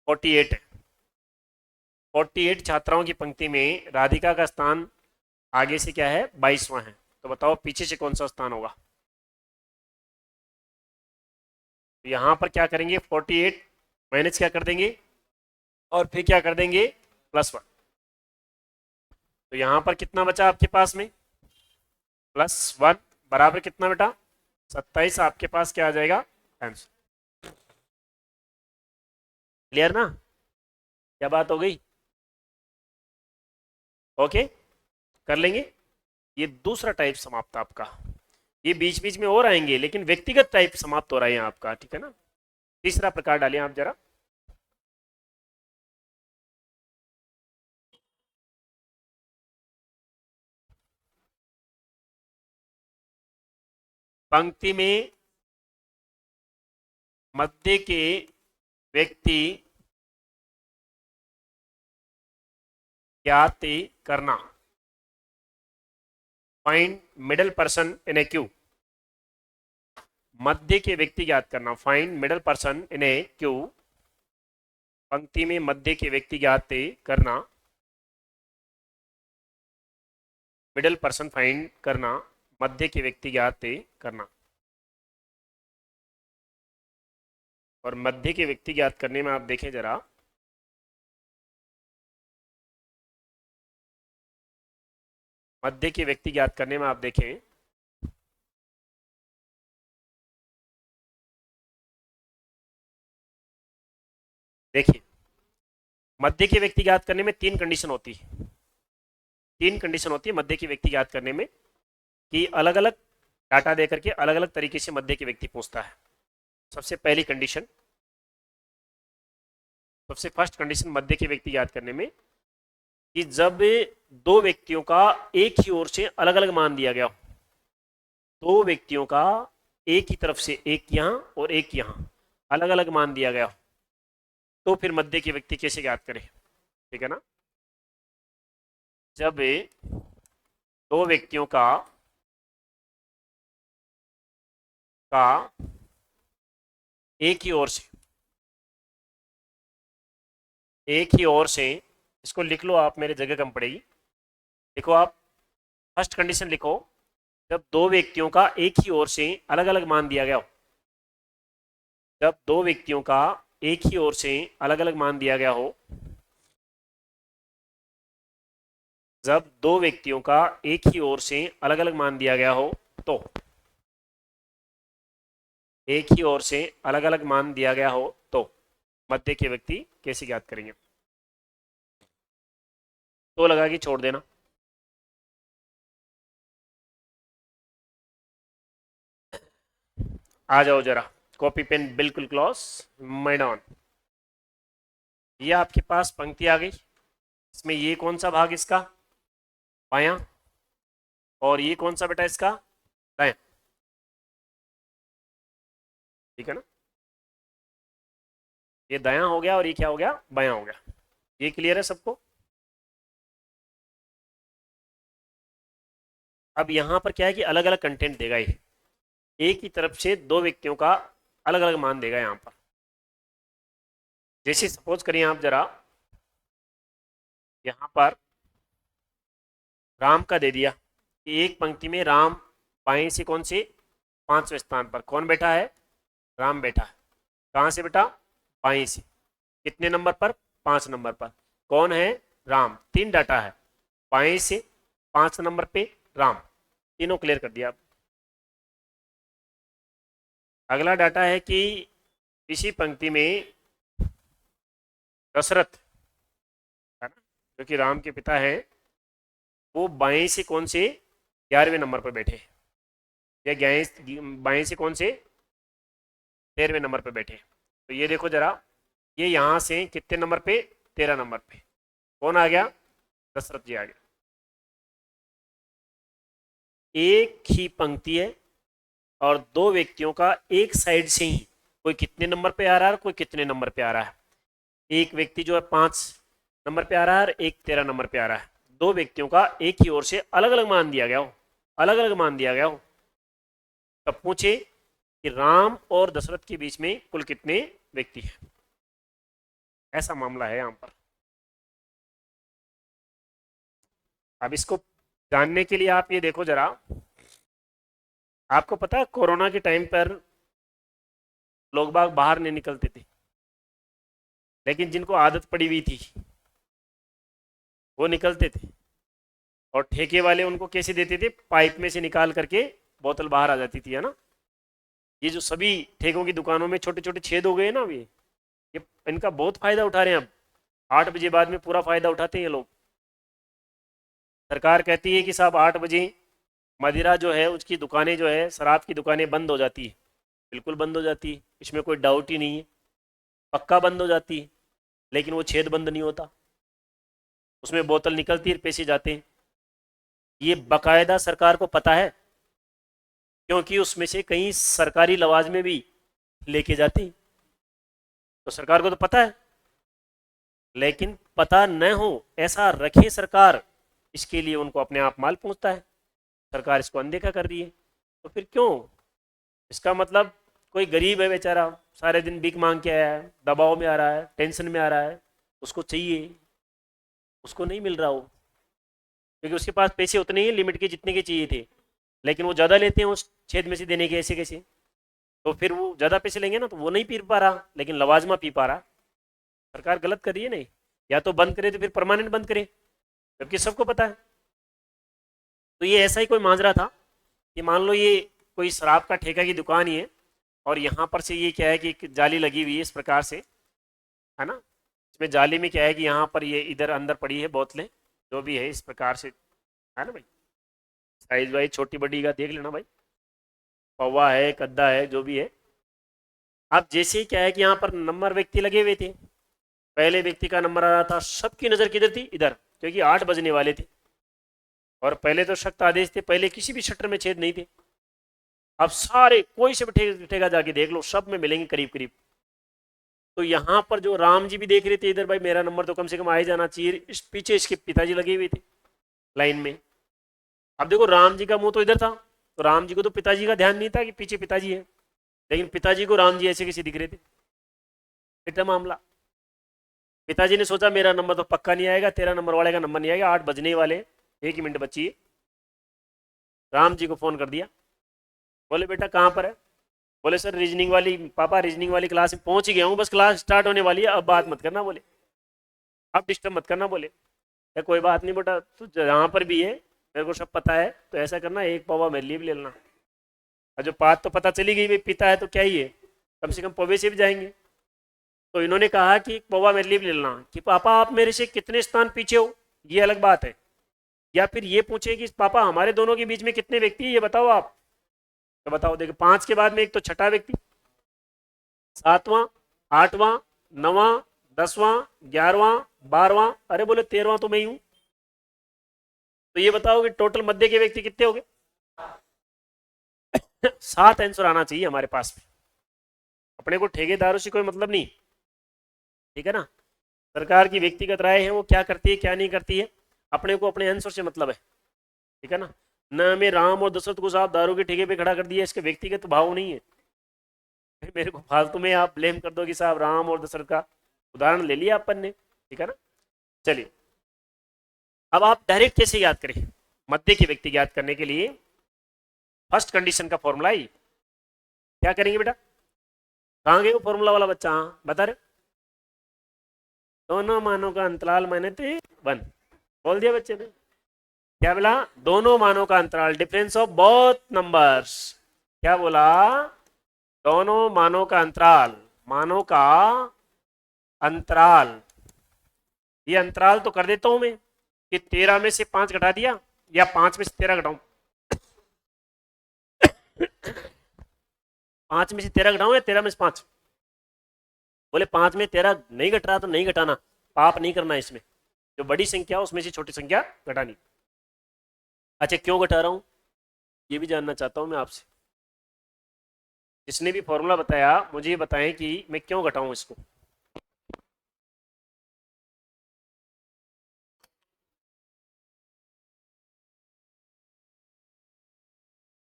48 है। 48 छात्राओं की पंक्ति में राधिका का स्थान आगे से क्या है? 22वां है। तो बताओ पीछे से कौन सा स्थान होगा? तो यहां पर क्या करेंगे? 48 माइनस क्या कर देंगे और फिर क्या कर देंगे? +1। तो यहां पर कितना बचा आपके पास में? +1 बराबर कितना बेटा? 27 आपके पास क्या आ जाएगा? आंसर। क्लियर ना? क्या बात हो गई? ओके, कर लेंगे। ये दूसरा टाइप समाप्त आपका। ये बीच बीच में और आएंगे लेकिन व्यक्तिगत टाइप समाप्त हो रहा है आपका, ठीक है ना? तीसरा प्रकार डालिए आप जरा। पंक्ति में मध्य के व्यक्ति ज्ञात करना। Find middle person in a queue. मध्य के व्यक्ति ज्ञात करना, find middle person in a queue, पंक्ति में मध्य के व्यक्ति ज्ञात करना, मिडल पर्सन फाइंड करना, मध्य के व्यक्ति ज्ञात करना। और मध्य के व्यक्ति ज्ञात करने में आप देखें जरा, मध्य के व्यक्ति ज्ञात करने में आप देखें, देखिए मध्य के व्यक्ति ज्ञात करने में तीन कंडीशन होती है, तीन कंडीशन होती है मध्य के व्यक्ति ज्ञात करने में, कि अलग अलग डाटा देकर के अलग अलग तरीके से मध्य के व्यक्ति पूछता है। सबसे पहली कंडीशन, सबसे फर्स्ट कंडीशन मध्य के व्यक्ति ज्ञात करने में, कि जब दो व्यक्तियों का एक ही ओर से अलग अलग मान दिया गया हो, दो व्यक्तियों का एक ही तरफ से, एक यहां और एक यहां, अलग अलग मान दिया गया हो, तो फिर मध्य के व्यक्ति कैसे ज्ञात करें, ठीक है ना। जब दो व्यक्तियों का एक ही ओर से, इसको लिख लो आप, मेरे जगह कम पड़ेगी, देखो आप फर्स्ट कंडीशन लिखो, जब दो व्यक्तियों का एक ही ओर से अलग अलग मान दिया गया हो, जब दो व्यक्तियों का एक ही ओर से अलग अलग मान दिया गया हो, जब दो व्यक्तियों का एक ही ओर से अलग अलग मान दिया गया हो, तो एक ही ओर से अलग अलग मान दिया गया हो, तो मध्य के व्यक्ति कैसे ज्ञात करेंगे। तो लगा के छोड़ देना। आ जाओ जरा, कॉपी पेन बिल्कुल क्लोज, माइंड ऑन। ये आपके पास पंक्ति आ गई, इसमें ये कौन सा भाग इसका, बायां, और ये कौन सा बेटा इसका, दायां, ठीक है ना। ये दायां हो गया और ये क्या हो गया, बायां हो गया। ये क्लियर है सबको। अब यहां पर क्या है कि अलग अलग कंटेंट देगा, ये एक ही तरफ से दो व्यक्तियों का अलग अलग मान देगा यहां पर। जैसे सपोज करिए आप जरा, यहां पर राम का दे दिया कि एक पंक्ति में राम बाएं से कौन से, पांचवें स्थान पर कौन बैठा है, राम बैठा है। कहां से बेटा, बाएं से। कितने नंबर पर, 5 नंबर पर। कौन है, राम। तीन डाटा है, बाएं से 5 नंबर पे राम, तीनों क्लियर कर दिया। अगला डाटा है कि इसी पंक्ति में दशरथ है ना, जो कि राम के पिता है, वो बाएं से कौन से, 11वें नंबर पर बैठे, या बाएं से कौन से, 13वें नंबर पर बैठे। तो ये देखो जरा, ये यहां से कितने नंबर पे, 13 नंबर पे कौन आ गया, दशरथ जी आ गया। एक ही पंक्ति है और दो व्यक्तियों का एक साइड से ही, कोई कितने नंबर पे आ रहा है, कोई कितने नंबर पे आ रहा है। एक व्यक्ति जो है 5 नंबर पे आ रहा है और एक 13 नंबर पे आ रहा है। दो व्यक्तियों का एक ही ओर से अलग अलग मान दिया गया हो, अलग अलग मान दिया गया हो, तब पूछे कि राम और दशरथ के बीच में कुल कितने व्यक्ति हैं। ऐसा मामला है यहां पर। अब इसको जानने के लिए आप ये देखो जरा, आपको पता है कोरोना के टाइम पर लोग बाग बाहर नहीं निकलते थे, लेकिन जिनको आदत पड़ी हुई थी वो निकलते थे, और ठेके वाले उनको कैसे देते थे, पाइप में से निकाल करके बोतल बाहर आ जाती थी, है ना। ये जो सभी ठेकों की दुकानों में छोटे छोटे छेद हो गए ना, अभी ये इनका बहुत फायदा उठा रहे हैं। अब 8 बजे बाद में पूरा फायदा उठाते हैं ये लोग। सरकार कहती है कि साहब 8 बजे मदिरा जो है उसकी दुकानें, जो है शराब की दुकानें बंद हो जाती है। बिल्कुल बंद हो जाती है, इसमें कोई डाउट ही नहीं है, पक्का बंद हो जाती है। लेकिन वो छेद बंद नहीं होता, उसमें बोतल निकलती है, पैसे जाते हैं। ये बाकायदा सरकार को पता है, क्योंकि उसमें से कई सरकारी लवाजमें भी लेके जाते हैं, तो सरकार को तो पता है। लेकिन पता न हो ऐसा रखे सरकार, इसके लिए उनको अपने आप माल पहुंचता है। सरकार इसको अनदेखा कर रही है, तो फिर क्यों इसका मतलब कोई गरीब है बेचारा, सारे दिन भीख मांग के आया है, दबाव में आ रहा है, टेंशन में आ रहा है, उसको चाहिए, उसको नहीं मिल रहा हो, क्योंकि उसके पास पैसे उतने ही लिमिट के जितने के चाहिए थे, लेकिन वो ज़्यादा लेते हैं उस छेद में से देने के, ऐसे कैसे? तो फिर वो ज़्यादा पैसे लेंगे ना, तो वो नहीं पी पा रहा, लेकिन लवाजमा पी पा रहा। सरकार गलत कर रही है नहीं? या तो बंद करे तो फिर परमानेंट बंद करे, जबकि सबको पता है। तो ये ऐसा ही कोई मांझरा था कि मान लो ये कोई शराब का ठेका की दुकान ही है, और यहाँ पर से ये क्या है कि एक जाली लगी हुई है इस प्रकार से, है ना? इसमें जाली में क्या है कि यहाँ पर ये इधर अंदर पड़ी है बोतलें, जो भी है इस प्रकार से, है ना भाई? साइज वाइज छोटी बड़ी का देख लेना भाई, पौवा है, कद्दा है, जो भी है। अब जैसे ही क्या है कि यहाँ पर नंबर व्यक्ति लगे हुए थे, पहले व्यक्ति का नंबर आ रहा था, सबकी नज़र किधर थी? इधर, क्योंकि 8 बजने वाले थे, और पहले तो सख्त आदेश थे, पहले किसी भी शटर में छेद नहीं थे। अब सारे कोई से भी ठेका जाके देख लो, सब में मिलेंगे करीब करीब। तो यहाँ पर जो राम जी भी देख रहे थे इधर, भाई मेरा नंबर तो कम से कम आ ही जाना चाहिए, इस पीछे इसके पिताजी लगे हुए थे लाइन में। अब देखो राम जी का मुंह तो इधर था, तो राम जी को तो पिताजी का ध्यान नहीं था कि पीछे पिताजी है, लेकिन पिताजी को राम जी ऐसे कैसे दिख रहे थे? इतना मामला। पिताजी ने सोचा मेरा नंबर तो पक्का नहीं आएगा, तेरा नंबर वाले का नंबर नहीं आएगा, 8 बजने ही वाले, 1 मिनट बची है। राम जी को फोन कर दिया, बोले बेटा कहाँ पर है? बोले सर रीजनिंग वाली, पापा रीजनिंग वाली क्लास में पहुंच गया हूँ, बस क्लास स्टार्ट होने वाली है, अब बात मत करना बोले, अब डिस्टर्ब मत करना बोले। या कोई बात नहीं बेटा, तू जहाँ पर भी है मेरे को सब पता है, तो ऐसा करना एक पौवा मेरे लिए भी ले लेना। और जो बात तो पता चली गई भाई पिता है तो क्या ही है, कम से कम पौवे से भी जाएंगे। तो इन्होंने कहा कि पौवा मेरे लिए भी ले लेना, कि पापा आप मेरे से कितने स्थान पीछे हो, ये अलग बात है। या फिर ये पूछे कि पापा हमारे दोनों के बीच में कितने व्यक्ति है, ये बताओ आप। तो बताओ, देखो 5 के बाद में एक तो छठा व्यक्ति, 7वां, 8वां, 9वां, 10वां, 11वां, 12वां, अरे बोले 13वां तो मैं ही हूं। तो ये बताओ कि टोटल मध्य के व्यक्ति कितने हो गए? 7 आंसर आना चाहिए हमारे पास में। अपने को ठेकेदारों से कोई मतलब नहीं, ठीक है ना? सरकार की व्यक्तिगत राय है, वो क्या करती है क्या नहीं करती है, अपने को अपने आंसर से मतलब है, ठीक है ना? न हमें राम और दशरथ को साहब दारू के ठेके पे खड़ा कर दिया, इसके व्यक्तिगत भाव नहीं है। मेरे को फालतू में आप ब्लेम कर दो कि साहब राम और दशरथ का उदाहरण ले लिया अपन ने, ठीक है ना? चलिए, अब आप डायरेक्ट कैसे याद करें? मध्य के व्यक्ति याद करने के लिए फर्स्ट कंडीशन का फॉर्मूला ही क्या करेंगे बेटा? कहाँ गए वो फॉर्मूला वाला बच्चा? हाँ बता रहे, दोनों मानों का अंतराल माने थे 1, बोल दिया बच्चे ने। क्या बोला? दोनों मानों का अंतराल, डिफरेंस ऑफ बोथ नंबर्स। क्या बोला? दोनों मानों का अंतराल, मानों का अंतराल। ये अंतराल तो कर देता हूं मैं कि 13 में से 5 घटा दिया, या 5 में से 13 घटाऊं? 5 में से 13 घटाऊं या 13 में से 5? बोले 5 में 13 नहीं घट रहा तो नहीं घटाना, पाप नहीं करना इसमें, जो बड़ी संख्या उसमें से छोटी संख्या घटानी। अच्छा क्यों घटा रहा हूं ये भी जानना चाहता हूं मैं आपसे। जिसने भी फॉर्मूला बताया मुझे ये बताएं कि मैं क्यों घटाऊं इसको।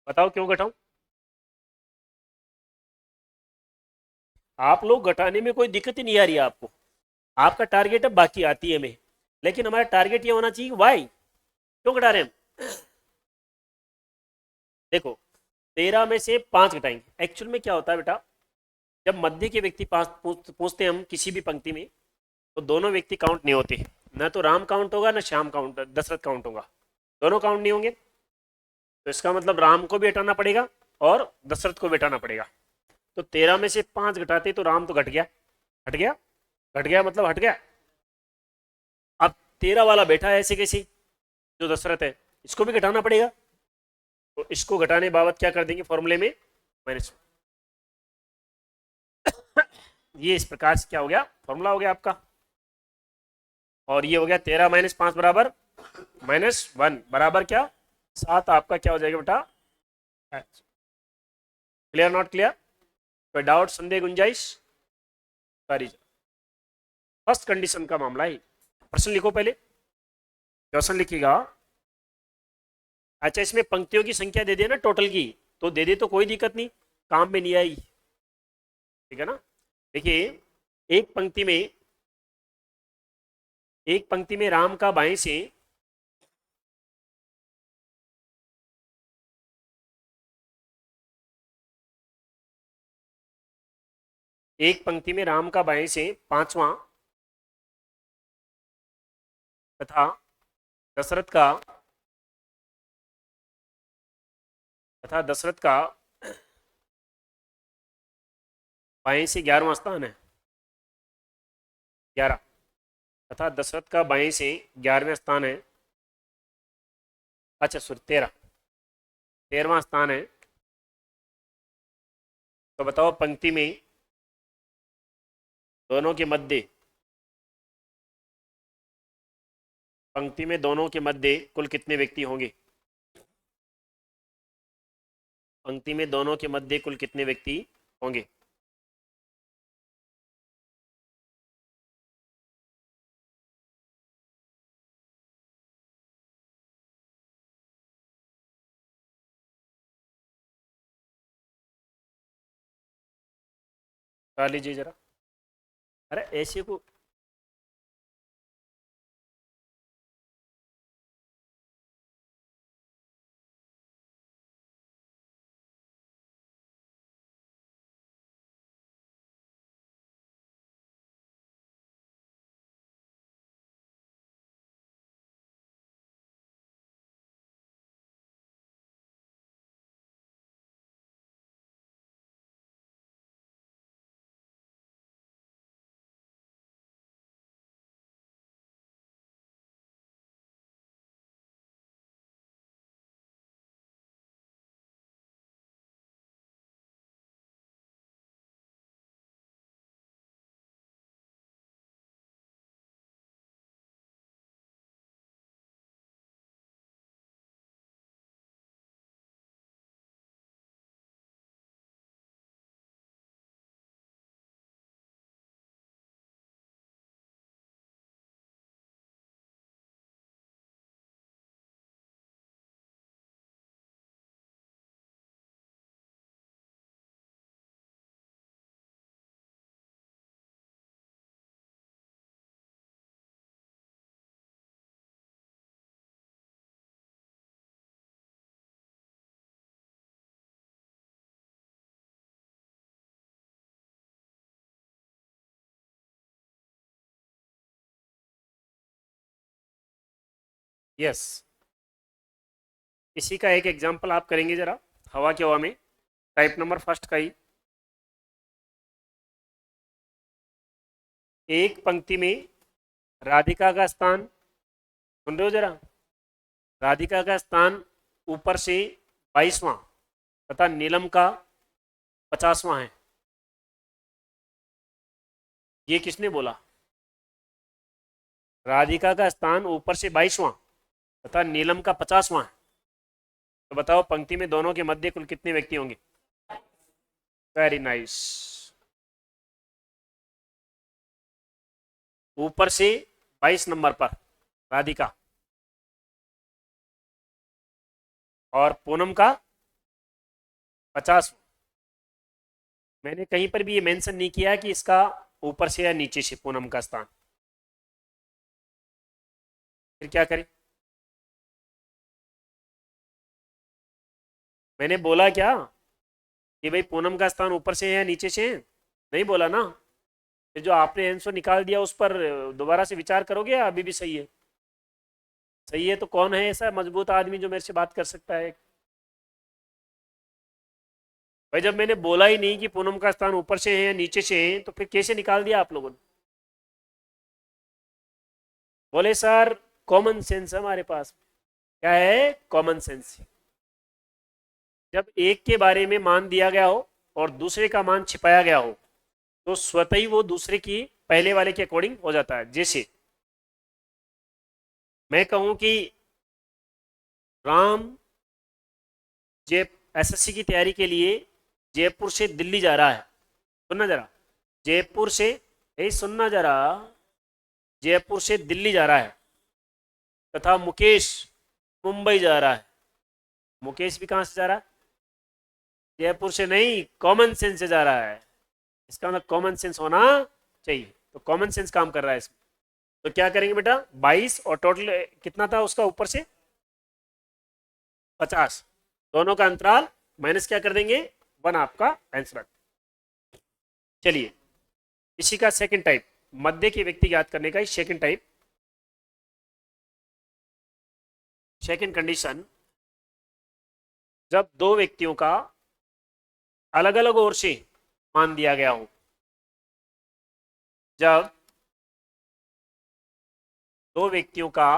बताओ क्यों घटाऊं? आप लोग घटाने में कोई दिक्कत ही नहीं आ रही है आपको, आपका टारगेट अब बाकी आती है में, लेकिन हमारा टारगेट ये होना चाहिए वाई, क्यों घटा रहे हैं हम? देखो 13 में से 5 घटाएंगे, एक्चुअल में क्या होता है बेटा, जब मध्य के व्यक्ति पास पूछते हैं हम किसी भी पंक्ति में, तो दोनों व्यक्ति काउंट नहीं होते, ना तो राम काउंट होगा ना श्याम काउंट दशरथ काउंट होगा, दोनों काउंट नहीं होंगे। तो इसका मतलब राम को भी हटाना पड़ेगा और दशरथ को भी हटाना पड़ेगा। तो 13 में से 5 घटाते तो राम तो घट गया, हट गया, घट गया मतलब हट गया। अब 13 वाला बैठा है ऐसे कैसे, जो दशरथ है, इसको भी घटाना पड़ेगा। तो इसको घटाने बाबत क्या कर देंगे फॉर्मूले में, माइनस। ये इस प्रकार से क्या हो गया, फॉर्मूला हो गया आपका। और ये हो गया 13 माइनस 5 बराबर -1 बराबर क्या, 7 आपका क्या हो जाएगा बेटा? Clear not clear? कोई डाउट, संदेह, गुंजाइश? फर्स्ट कंडीशन का मामला है। प्रश्न लिखो पहले, क्वेश्चन लिखिएगा। अच्छा इसमें पंक्तियों की संख्या दे दे ना टोटल की, तो दे दे तो कोई दिक्कत नहीं, काम में नहीं आई, ठीक है ना। देखिए, एक पंक्ति में राम का बाएं से राम का बाएं से पांचवा तथा दशरथ का बाएं से 11वां स्थान है, 11, तथा दशरथ का बाएं से 11वां स्थान है, अच्छा सॉरी 13वां स्थान है। तो बताओ पंक्ति में दोनों के मध्य कुल कितने व्यक्ति होंगे? पंक्ति में दोनों के मध्य कुल कितने व्यक्ति होंगे? बता लीजिए जरा। अरे ऐसे को यस, इसी का एक एग्जांपल आप करेंगे जरा, हवा के हवा में, टाइप नंबर फर्स्ट का ही। एक पंक्ति में राधिका का स्थान, सुन रहे हो जरा, राधिका का स्थान ऊपर से 22वां तथा नीलम का 50वां है। ये किसने बोला? राधिका का स्थान ऊपर से 22वां तथा नीलम का 50वां है। तो बताओ पंक्ति में दोनों के मध्य कुल कितने व्यक्ति होंगे? Very nice. ऊपर से 22 नंबर पर राधिका, और पूनम का 50। मैंने कहीं पर भी ये मेंशन नहीं किया कि इसका ऊपर से या नीचे से पूनम का स्थान। फिर क्या करें? मैंने बोला क्या कि भाई पूनम का स्थान ऊपर से है या नीचे से है? नहीं बोला ना। फिर जो आपने आंसर निकाल दिया उस पर दोबारा से विचार करोगे या अभी भी सही है? सही है तो कौन है ऐसा मजबूत आदमी जो मेरे से बात कर सकता है? भाई जब मैंने बोला ही नहीं कि पूनम का स्थान ऊपर से है या नीचे से है, तो फिर कैसे निकाल दिया आप लोगों ने? बोले सर कॉमन सेंस हमारे पास। क्या है? Common sense. जब एक के बारे में मान दिया गया हो और दूसरे का मान छिपाया गया हो तो स्वतः ही वो दूसरे की पहले वाले के अकॉर्डिंग हो जाता है। जैसे मैं कहूं कि राम जय एसएससी की तैयारी के लिए जयपुर से दिल्ली जा रहा है। सुनना जरा, जयपुर से, यही सुनना जरा, जयपुर से दिल्ली जा रहा है तथा मुकेश मुंबई जा रहा है। मुकेश भी कहां से जा रहा है? जयपुर से नहीं, कॉमन सेंस से जा रहा है। इसका मतलब कॉमन सेंस होना चाहिए, तो कॉमन सेंस काम कर रहा है इसमें। तो क्या करेंगे बेटा, 22 और टोटल कितना था उसका ऊपर से 50, दोनों का अंतराल माइनस क्या कर देंगे 1, आपका आंसर। चलिए, इसी का सेकंड टाइप, मध्य के व्यक्ति ज्ञात करने का सेकंड टाइप, सेकंड कंडीशन, जब दो व्यक्तियों का अलग अलग ओर से मान दिया गया हो। जब दो व्यक्तियों का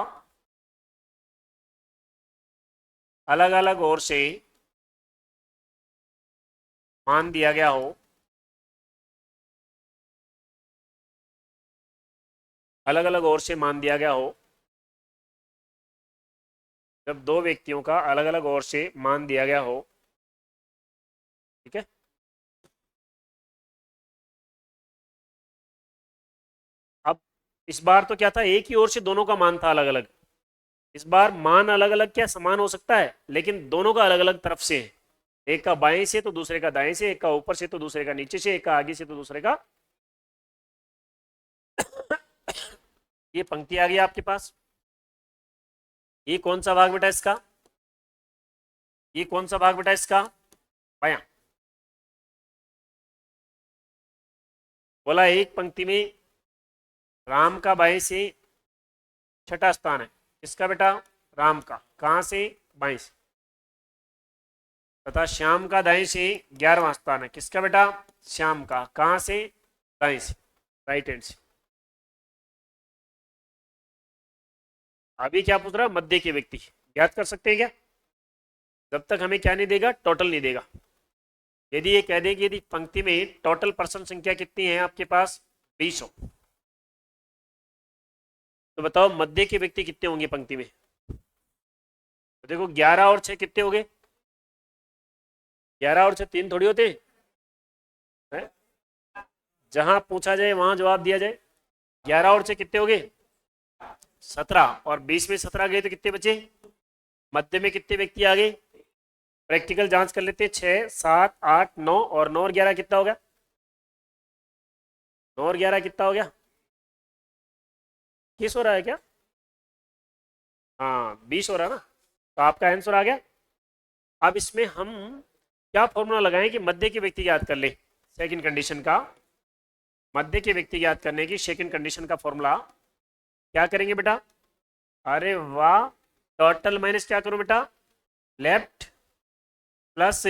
अलग अलग ओर से मान दिया गया हो, अलग अलग ओर से मान दिया गया हो, जब दो व्यक्तियों का अलग अलग ओर से मान दिया गया हो, ठीक है। अब इस बार तो क्या था, एक ही ओर से दोनों का मान था अलग अलग। इस बार मान अलग अलग क्या समान हो सकता है, लेकिन दोनों का अलग अलग तरफ से है। एक का बाएं से तो दूसरे का दाएं से, एक का ऊपर से तो दूसरे का नीचे से, एक का आगे से तो दूसरे का ये पंक्ति आ गई आपके पास। ये कौन सा भाग बेटा इसका, ये कौन सा भाग बेटा इसका, बायां। बोला एक पंक्ति में राम का बाएं से छठा स्थान है, किसका बेटा, राम का, कहां से, बाएं से। तथा श्याम का दाएं से 11वां स्थान है, किसका बेटा, श्याम का, कहां से, दाएं से, राइट हैंड से। अभी क्या पूछ रहा, मध्य के व्यक्ति ज्ञात कर सकते हैं क्या, जब तक हमें क्या नहीं देगा, टोटल नहीं देगा। यदि ये कह दें कि यदि पंक्ति में टोटल पर्सन संख्या कितनी है आपके पास 20 हो, तो बताओ मध्य के व्यक्ति कितने होंगे पंक्ति में। तो देखो 11 और 6 कितने हो गए, 11 और 6 3 थोड़ी होते हैं। जहां पूछा जाए वहां जवाब दिया जाए। 11 और 6 कितने हो गए 17, और 20 में 17 गए तो कितने बचे, मध्य में कितने व्यक्ति आ गए। प्रैक्टिकल जांच कर लेते हैं, 6 7 8 9, और 9 और 11 कितना हो गया, 9 और 11 कितना हो गया, किस हो रहा है क्या, हाँ 20 हो रहा है ना। तो आपका आंसर आ गया। अब इसमें हम क्या फॉर्मूला लगाएं कि मध्य के व्यक्ति याद कर ले, सेकंड कंडीशन का, मध्य के व्यक्ति याद करने की सेकंड कंडीशन का फॉर्मूला क्या करेंगे बेटा, अरे वाह, टोटल माइनस क्या करूं बेटा, लेफ्ट प्लस।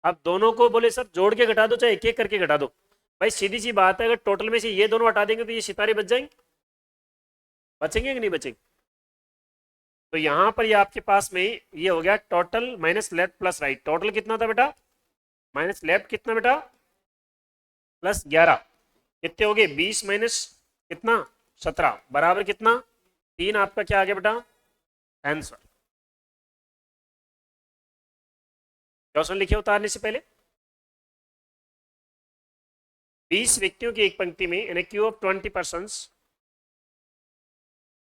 अब दोनों को बोले सर जोड़ के घटा दो चाहे एक एक करके घटा दो, भाई सीधी सी बात है, अगर टोटल में से ये दोनों हटा देंगे तो ये सितारे बच जाएंगे, बचेंगे कि नहीं बचेंगे। तो यहां पर ये आपके पास में ये हो गया total minus left plus right. Total कितना था बेटा, माइनस लेफ्ट कितना बेटा, प्लस 11, कितने हो गए 20 माइनस कितना 17, बराबर कितना 3। आपका क्या आ गया बेटा आंसर। क्वेश्चन लिखे उतारने से पहले, 20 व्यक्तियों की एक पंक्ति में इन क्यू ऑफ 20 पर्सन,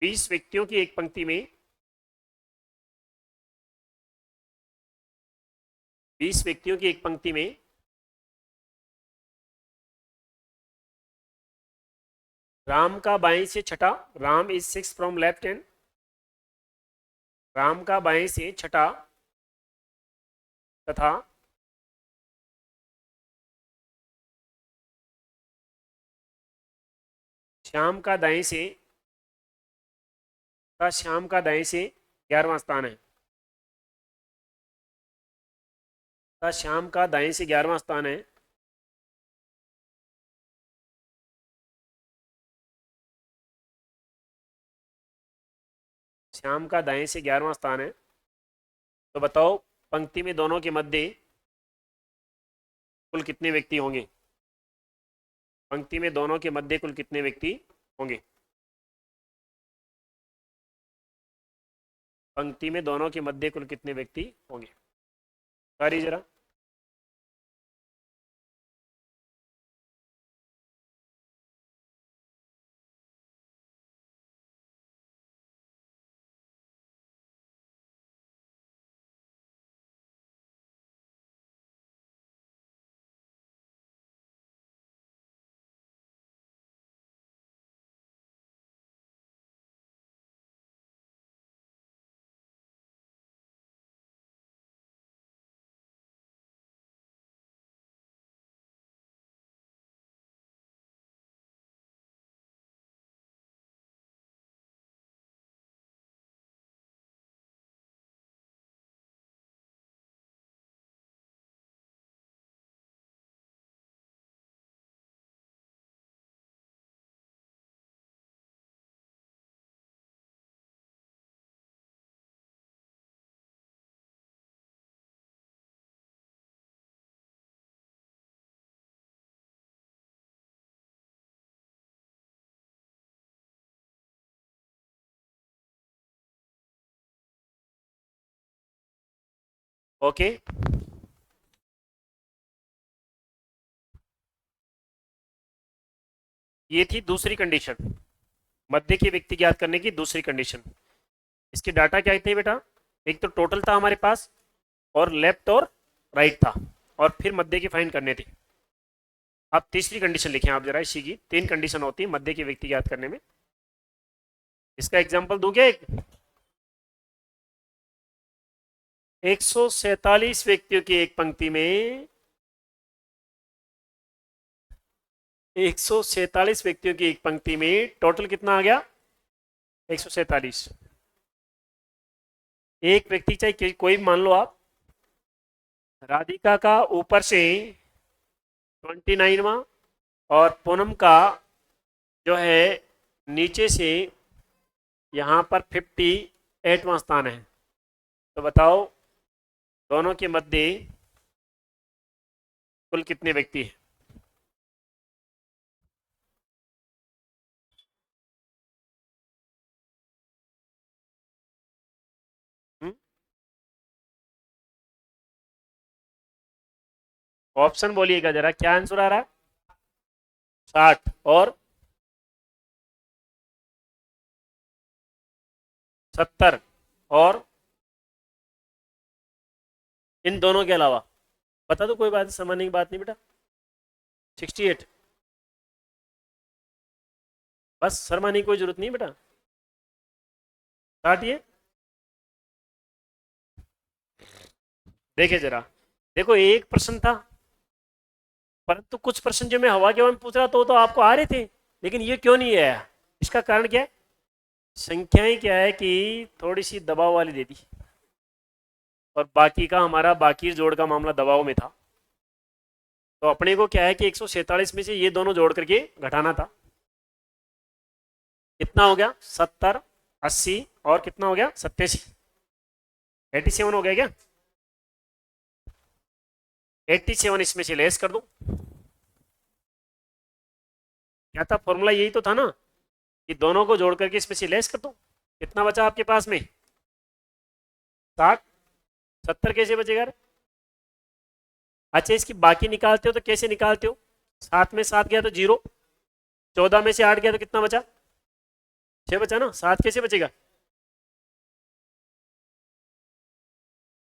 20 व्यक्तियों की एक पंक्ति में, 20 व्यक्तियों की एक पंक्ति में राम का बाएं से छठा, Ram is 6 from left hand, Ram का बाएं से छठा तथा श्याम का दाएं से, तथा श्याम का दाएं से 11वां स्थान है, तथा श्याम का दाएं से 11वां स्थान है। श्याम का दाएं से 11वां स्थान है। तो बताओ पंक्ति में दोनों के मध्य कुल कितने व्यक्ति होंगे, पंक्ति में दोनों के मध्य कुल कितने व्यक्ति होंगे, पंक्ति में दोनों के मध्य कुल कितने व्यक्ति होंगे, सारी जरा। ओके, ये थी दूसरी कंडीशन, मध्य के व्यक्ति ज्ञात करने की दूसरी कंडीशन। इसके डाटा क्या थे बेटा, एक तो टोटल था हमारे पास, और लेफ्ट और राइट था, और फिर मध्य की फाइंड करने थे। अब तीसरी कंडीशन लिखें आप जरा, इसी की 3 कंडीशन होती है मध्य के व्यक्ति ज्ञात करने में। इसका एग्जाम्पल दूं क्या? 147 व्यक्तियों की एक पंक्ति में, 147 व्यक्तियों की एक पंक्ति में टोटल कितना आ गया? 147। एक व्यक्ति चाहे कोई मान लो आप, राधिका का ऊपर से 29वां और पूनम का जो है नीचे से यहाँ पर 58वां स्थान है। तो बताओ दोनों के मध्य कुल कितने व्यक्ति हैं? ऑप्शन बोलिएगा जरा, क्या आंसर आ रहा है? 60 और 70 और इन दोनों के अलावा, बता दो, कोई बात समझने की बात नहीं बेटा। 68। बस शर्माने की कोई जरूरत नहीं बेटा, काटिए। देखिए जरा, देखो एक प्रश्न था, परंतु कुछ प्रश्न जो मैं हवा के हवा में पूछ रहा तो आपको आ रहे थे, लेकिन ये क्यों नहीं आया? इसका कारण क्या है? संख्याएं क्या है कि थोड़ी सी दबाव वाली दे दी, और बाकी का हमारा बाकी जोड़ का मामला दबाव में था। तो अपने को क्या है कि 147 में से ये दोनों जोड़ करके घटाना था। कितना हो गया? 70, 80 और कितना हो गया? 87। 87 हो गया क्या? 87 इसमें से लेस कर दो। क्या था फॉर्मूला? यही तो था ना कि दोनों को जोड़ करके इसमें से लेस कर दो। कितना बचा आपके पास में? 60। 70 कैसे बचेगा रे? अच्छा, इसकी बाकी निकालते हो तो कैसे निकालते हो? 7 में 7 गया तो 0, 14 में से 8 गया तो कितना बचा? 6 बचा ना, 7 कैसे बचेगा?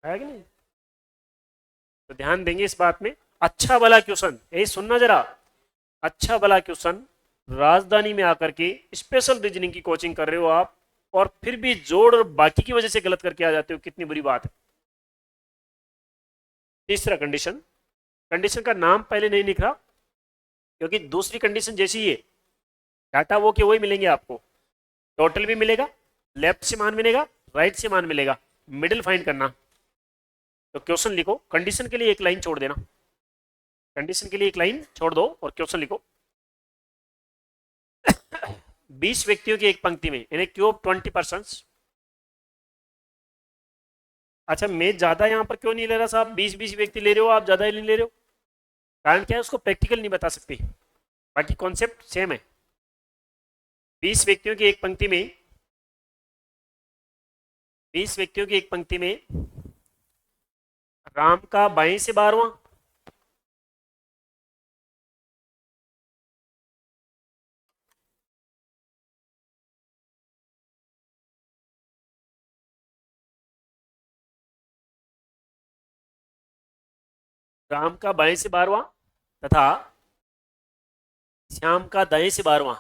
है कि नहीं? तो ध्यान देंगे इस बात में। अच्छा भला क्वेश्चन, यही सुनना जरा, अच्छा भला क्वेश्चन, राजधानी में आकर के स्पेशल रीजनिंग की कोचिंग कर रहे हो आप, और फिर भी जोड़ और बाकी की वजह से गलत करके आ जाते हो, कितनी बुरी बात है। तीसरा कंडीशन, कंडीशन का नाम पहले नहीं लिख रहा, क्योंकि दूसरी कंडीशन जैसी है, डाटा वो के वही मिलेंगे आपको, टोटल भी मिलेगा, लेफ्ट से मान मिलेगा, राइट से मान मिलेगा, मिडिल फाइंड करना। तो क्वेश्चन लिखो, कंडीशन के लिए एक लाइन छोड़ देना, कंडीशन के लिए एक लाइन छोड़ दो और क्वेश्चन लिखो। 20 व्यक्तियों की एक पंक्ति में, यानी क्यूब 20%। अच्छा, मैं ज्यादा यहाँ पर क्यों नहीं ले रहा साहब? 20-20 व्यक्ति ले रहे हो आप, ज्यादा ही नहीं ले रहे हो। कारण क्या है? उसको प्रैक्टिकल नहीं बता सकते, बाकी कॉन्सेप्ट सेम है। 20 व्यक्तियों की एक पंक्ति में, 20 व्यक्तियों की एक पंक्ति में राम का बाएं से 12वां, राम का बाएं से 12वां तथा श्याम का दाएं से 12वां,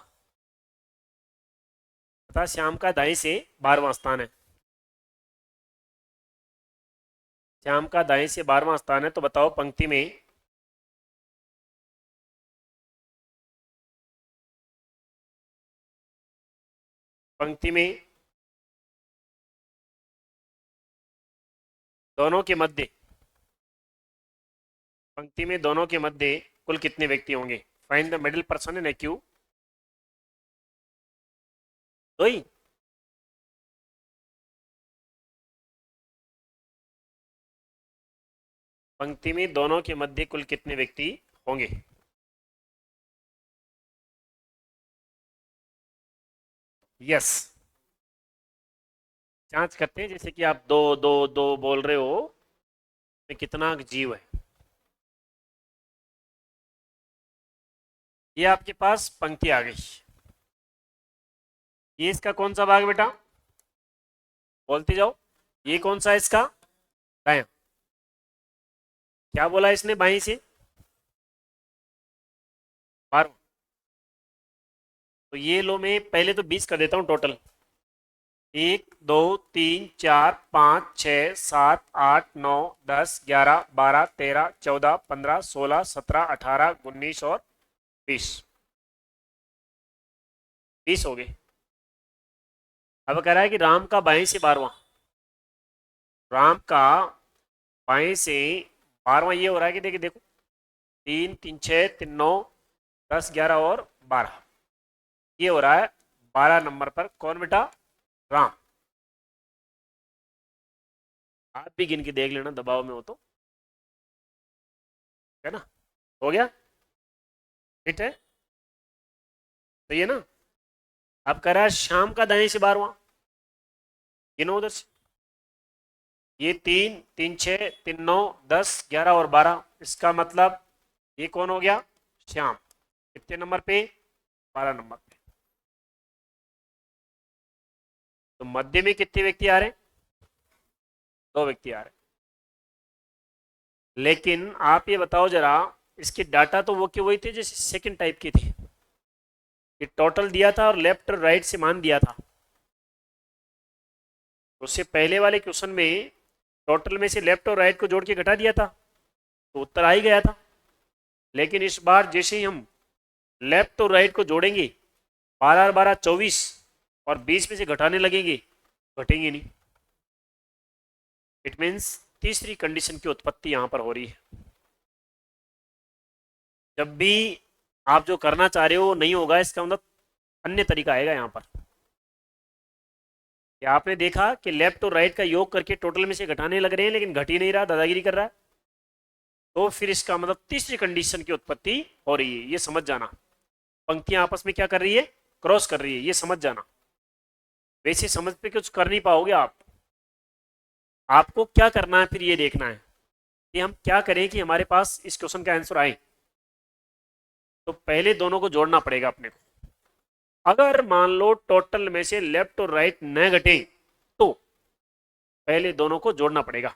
तथा श्याम का दाएं से 12वां स्थान है। श्याम का दाएं से 12वां स्थान है, तो बताओ पंक्ति में पंक्ति में दोनों के मध्य, पंक्ति में दोनों के मध्य कुल कितने व्यक्ति होंगे? Find the middle person in a Q. तो ही पंक्ति में दोनों के मध्य कुल कितने व्यक्ति होंगे? यस, जांच करते हैं, जैसे कि आप दो दो दो बोल रहे हो, में कितना जीव है। ये आपके पास पंक्ति आ गई। ये इसका कौन सा भाग बेटा, बोलते जाओ। ये कौन सा है इसका, दायां। क्या बोला इसने बाई से, 12। तो ये लो, मैं पहले तो 20 कर देता हूँ टोटल। 1 2 3 4 5 6 7 8 9 10 11 12 13 14 15 16 17 18 19 और 20। 20 हो गए। अब कह रहा है कि राम का बाएं से 12वां, राम का बाएं से 12वां ये हो रहा है कि देखिए देखो, 3 3 6 3 9 10 11 और 12, ये हो रहा है 12 नंबर पर। कौन बेटा, राम। आप भी गिन के देख लेना दबाव में हो तो, है ना। हो गया, ठीक है, सही है ना। अब कह रहा है शाम का दाएं से 12वां, गिनो उधर से। ये 3 3 6 3 9 10 11 और 12, इसका मतलब ये कौन हो गया, श्याम। कितने नंबर पे, 12 नंबर पे। तो मध्य में कितने व्यक्ति आ रहे हैं, 2 व्यक्ति आ रहे हैं। लेकिन आप ये बताओ जरा, इसके डाटा तो वो के वही थे जैसे सेकंड टाइप की थी, ये टोटल दिया था और लेफ्ट और राइट से मान दिया था। उससे पहले वाले क्वेश्चन में टोटल में से लेफ्ट और राइट को जोड़ के घटा दिया था, तो उत्तर आ ही गया था। लेकिन इस बार जैसे ही हम लेफ्ट और राइट को जोड़ेंगे, 12 और 12 24 और 20 में से घटाने लगेंगे, घटेंगे नहीं। इट मीन्स तीसरी कंडीशन की उत्पत्ति यहां पर हो रही है। जब भी आप जो करना चाह रहे हो नहीं होगा, इसका मतलब अन्य तरीका आएगा यहां पर। कि आपने देखा कि लेफ्ट और राइट का योग करके टोटल में से घटाने लग रहे हैं, लेकिन घट ही नहीं रहा, दादागिरी कर रहा है। तो फिर इसका मतलब तीसरी कंडीशन की उत्पत्ति हो रही है, ये समझ जाना। पंक्तियां आपस में क्या कर रही है, क्रॉस कर रही है, ये समझ जाना। वैसे समझ पे कुछ कर नहीं पाओगे आप। आपको क्या करना है फिर ये देखना है कि हम क्या करें कि हमारे पास इस क्वेश्चन का आंसर आए। तो पहले दोनों को जोड़ना पड़ेगा अपने को। अगर मान लो टोटल में से लेफ्ट और राइट न घटे, तो पहले दोनों को जोड़ना पड़ेगा।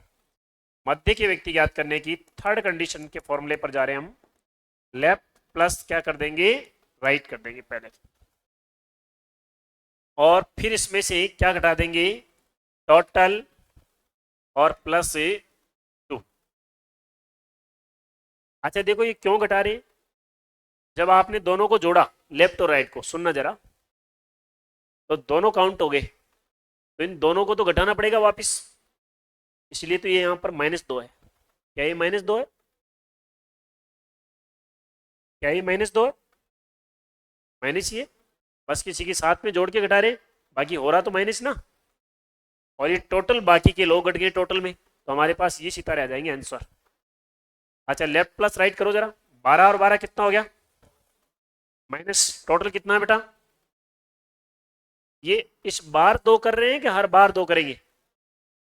मध्य के व्यक्ति ज्ञात करने की थर्ड कंडीशन के फॉर्मूले पर जा रहे हैं हम। लेफ्ट प्लस क्या कर देंगे, राइट कर देंगे पहले, और फिर इसमें से क्या घटा देंगे, टोटल और प्लस 2। अच्छा देखो ये क्यों घटा रहे हैं, जब आपने दोनों को जोड़ा लेफ्ट और राइट को, सुनना जरा, तो दोनों काउंट हो गए, तो इन दोनों को तो घटाना पड़ेगा वापस। इसलिए तो ये यहां पर -2 है। क्या ये -2 है, क्या ये -2 है, माइनस ये, बस किसी के साथ में जोड़ के घटा रहे, बाकी हो रहा तो माइनस ना। और ये टोटल बाकी के लोग घट गए टोटल में, तो हमारे पास ये सितारे आ जाएंगे आंसर। अच्छा लेफ्ट प्लस राइट करो जरा, 12 और 12 कितना हो गया, माइनस, टोटल कितना है बेटा। ये इस बार 2 कर रहे हैं कि हर बार 2 करेंगे,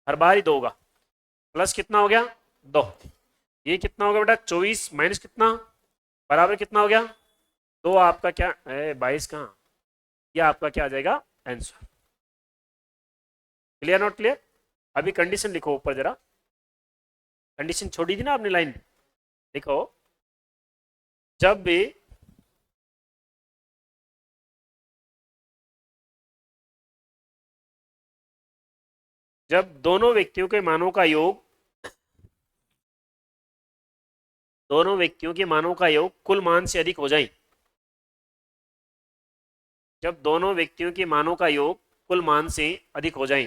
हर बार ही 2 होगा। प्लस कितना हो गया, 2। ये कितना होगा बेटा, 24 माइनस कितना, बराबर कितना हो गया, 2। आपका क्या, 22 कहाँ, ये आपका क्या आ जाएगा आंसर। Clear not clear. अभी कंडीशन लिखो ऊपर जरा, कंडीशन छोड़ी थी ना आपने लाइन, लिखो। जब भी जब दोनों व्यक्तियों के मानों का योग, दोनों व्यक्तियों के मानों का योग कुल मान से अधिक हो जाए, जब दोनों व्यक्तियों के मानों का योग कुल मान से अधिक हो जाए,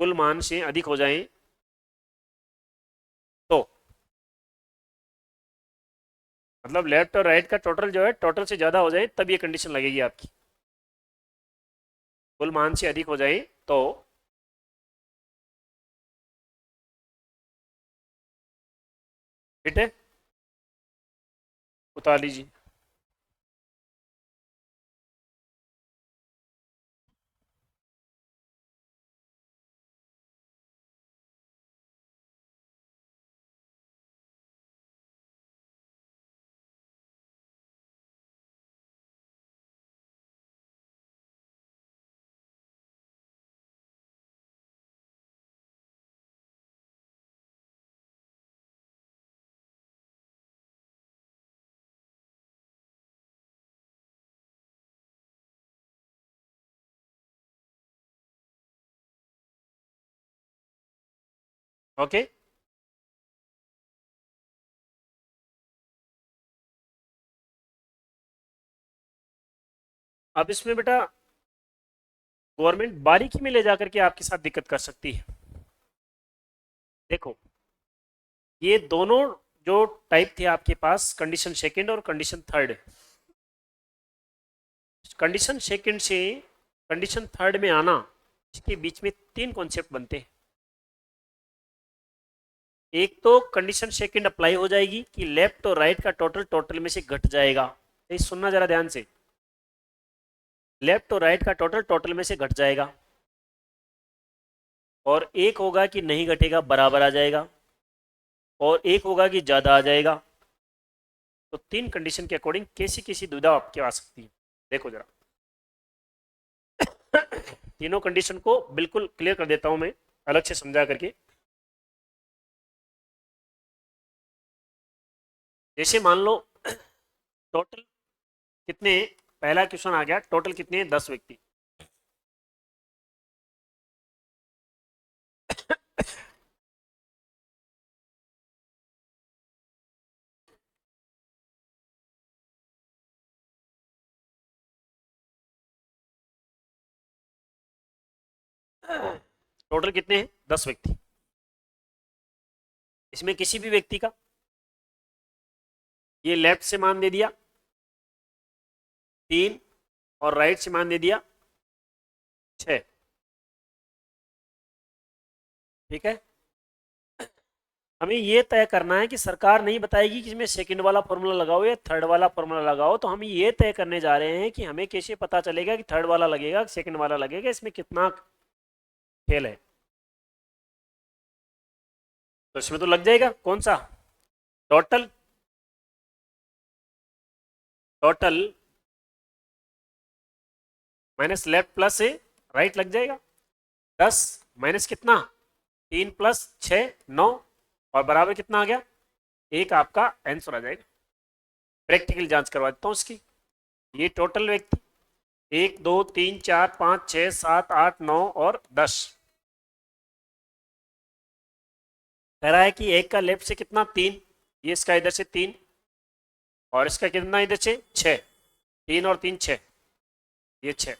कुल मान से अधिक हो जाए, तो मतलब लेफ्ट और राइट का टोटल जो है टोटल से ज्यादा हो जाए, तब ये कंडीशन लगेगी आपकी। कुल मान से अधिक हो जाए तो, ठीक है, उतार लीजिए। ओके। अब इसमें बेटा गवर्नमेंट बारीकी में ले जाकर के आपके साथ दिक्कत कर सकती है। देखो, ये दोनों जो टाइप थे आपके पास, कंडीशन सेकंड और कंडीशन थर्ड, कंडीशन सेकंड से कंडीशन थर्ड में आना, इसके बीच में तीन कॉन्सेप्ट बनते हैं। एक तो कंडीशन सेकंड अप्लाई हो जाएगी कि लेफ्ट और राइट का टोटल टोटल में से घट जाएगा। ये सुनना जरा ध्यान से, लेफ्ट और राइट का टोटल टोटल में से घट जाएगा। और एक होगा कि नहीं घटेगा, बराबर आ जाएगा। और एक होगा कि ज़्यादा आ जाएगा। तो तीन कंडीशन के अकॉर्डिंग कैसी कैसी दुविधा आपके आ सकती है, देखो जरा। तीनों कंडीशन को बिल्कुल क्लियर कर देता हूं मैं, अलग से समझा करके। जैसे मान लो टोटल कितने, पहला क्वेश्चन आ गया, टोटल कितने हैं, 10 व्यक्ति। टोटल कितने हैं, 10 व्यक्ति। इसमें किसी भी व्यक्ति का ये लेफ्ट से मान दे दिया 3 और राइट से मान दे दिया 6, ठीक है। हमें ये तय करना है कि सरकार नहीं बताएगी कि इसमें सेकंड वाला फॉर्मूला लगाओ या थर्ड वाला फॉर्मूला लगाओ, तो हम ये तय करने जा रहे हैं कि हमें कैसे पता चलेगा कि थर्ड वाला लगेगा सेकंड वाला लगेगा, इसमें कितना खेल है। तो इसमें तो लग जाएगा कौन सा, total, total minus left plus से राइट लग जाएगा। 10 माइनस कितना, 3 प्लस 6 9, और बराबर कितना आ गया, एक आपका आंसर आ जाएगा। प्रैक्टिकल जांच करवा देता हूँ इसकी। ये टोटल व्यक्ति 1 2 3 4 5 6 7 8 9 और 10, कह रहा है कि एक का लेफ्ट से कितना 3, ये इसका इधर से 3 और इसका कितना इधर से 6, 3 और 3 6, ये 6,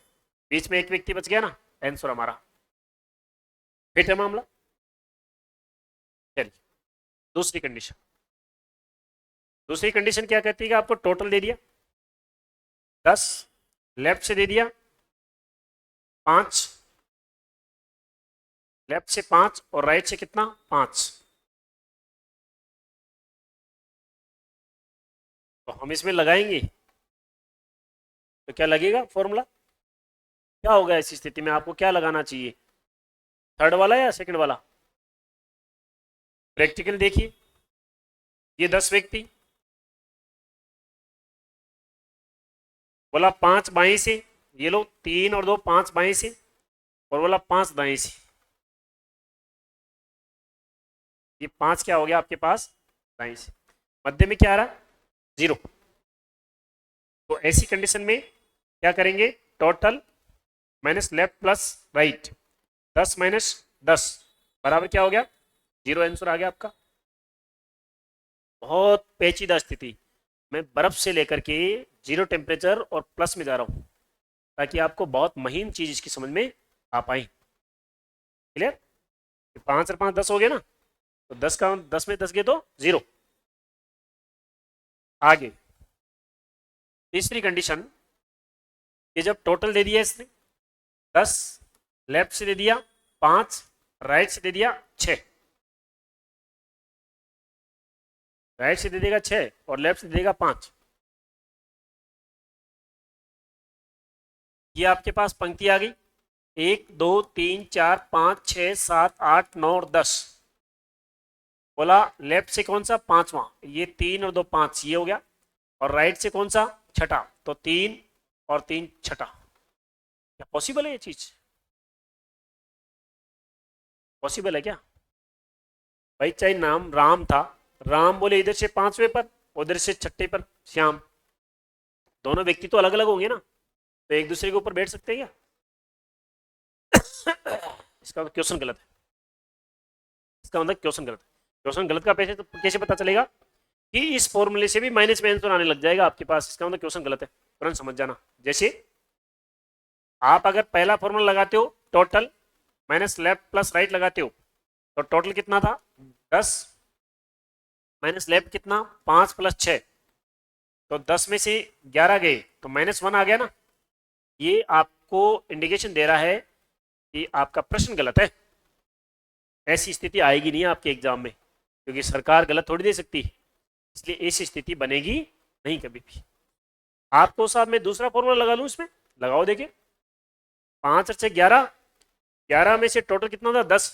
बीच में एक व्यक्ति बच गया ना, आंसर हमारा। फिट है मामला। चलिए दूसरी कंडीशन, दूसरी कंडीशन क्या कहती है कि आपको टोटल दे दिया 10, लेफ्ट से दे दिया 5, लेफ्ट से 5 और राइट से कितना 5, तो हम इसमें लगाएंगे तो क्या लगेगा फॉर्मूला, क्या होगा ऐसी स्थिति में, आपको क्या लगाना चाहिए, थर्ड वाला या सेकंड वाला। प्रैक्टिकल देखिए, ये 10 व्यक्ति, बोला 5 बाएं से, ये लो 3 और 2 5 बाएं से, और बोला 5 दाएं से, ये 5 क्या हो गया आपके पास दाएं से, मध्य में क्या आ रहा है 0। तो ऐसी कंडीशन में क्या करेंगे, total minus left plus right, 10 minus 10 बराबर क्या हो गया 0, आंसर आ गया आपका। बहुत पेचीदा स्थिति, मैं बर्फ से लेकर के 0 टेम्परेचर और प्लस में जा रहा हूं ताकि आपको बहुत महीन चीज इसकी समझ में आ पाए। क्लियर, 5 और 5 10 हो गया ना, तो 10 का 10 में 10 गए तो 0। आगे तीसरी कंडीशन, ये जब टोटल दे दिया इसने 10, लेफ्ट से दे दिया 5, राइट से दे दिया 6, राइट से दे देगा 6 और लेफ्ट से दे देगा 5, ये आपके पास पंक्ति आ गई 1 2 3 4 5 6 7 8 9 और 10। बोला लेफ्ट से कौन सा पांचवा, ये 3 और 2 5, ये हो गया, और राइट से कौन सा छठा, तो 3 और 3 छठा। क्या पॉसिबल है ये चीज, पॉसिबल है क्या भाई। चाहे नाम राम था, राम बोले इधर से 5वें पर, उधर से छठे पर श्याम, दोनों व्यक्ति तो अलग अलग होंगे ना, तो एक दूसरे के ऊपर बैठ सकते हैं क्या। इसका तो क्वेश्चन गलत है। इसका मतलब क्वेश्चन गलत है। क्वेश्चन गलत का कैसे पता चलेगा कि इस फॉर्मूले से भी माइनस में आंसर आने लग जाएगा आपके पास, इसका मतलब क्वेश्चन गलत है, तुरंत समझ जाना। जैसे आप अगर पहला फॉर्मूला लगाते हो total minus left plus right लगाते हो, तो टोटल कितना था 10 माइनस लेफ्ट कितना 5 प्लस 6, तो 10 में से 11 गए तो -1 आ गया ना। ये आपको इंडिकेशन दे रहा है कि आपका प्रश्न गलत है। ऐसी स्थिति आएगी नहीं आपके एग्जाम में, क्योंकि सरकार गलत थोड़ी दे सकती है, इसलिए ऐसी स्थिति बनेगी नहीं कभी भी। आपको साथ में दूसरा फॉर्मूला लगा लूं, इसमें लगाओ, देखिए 5 और 6 11, 11 में से टोटल कितना था 10,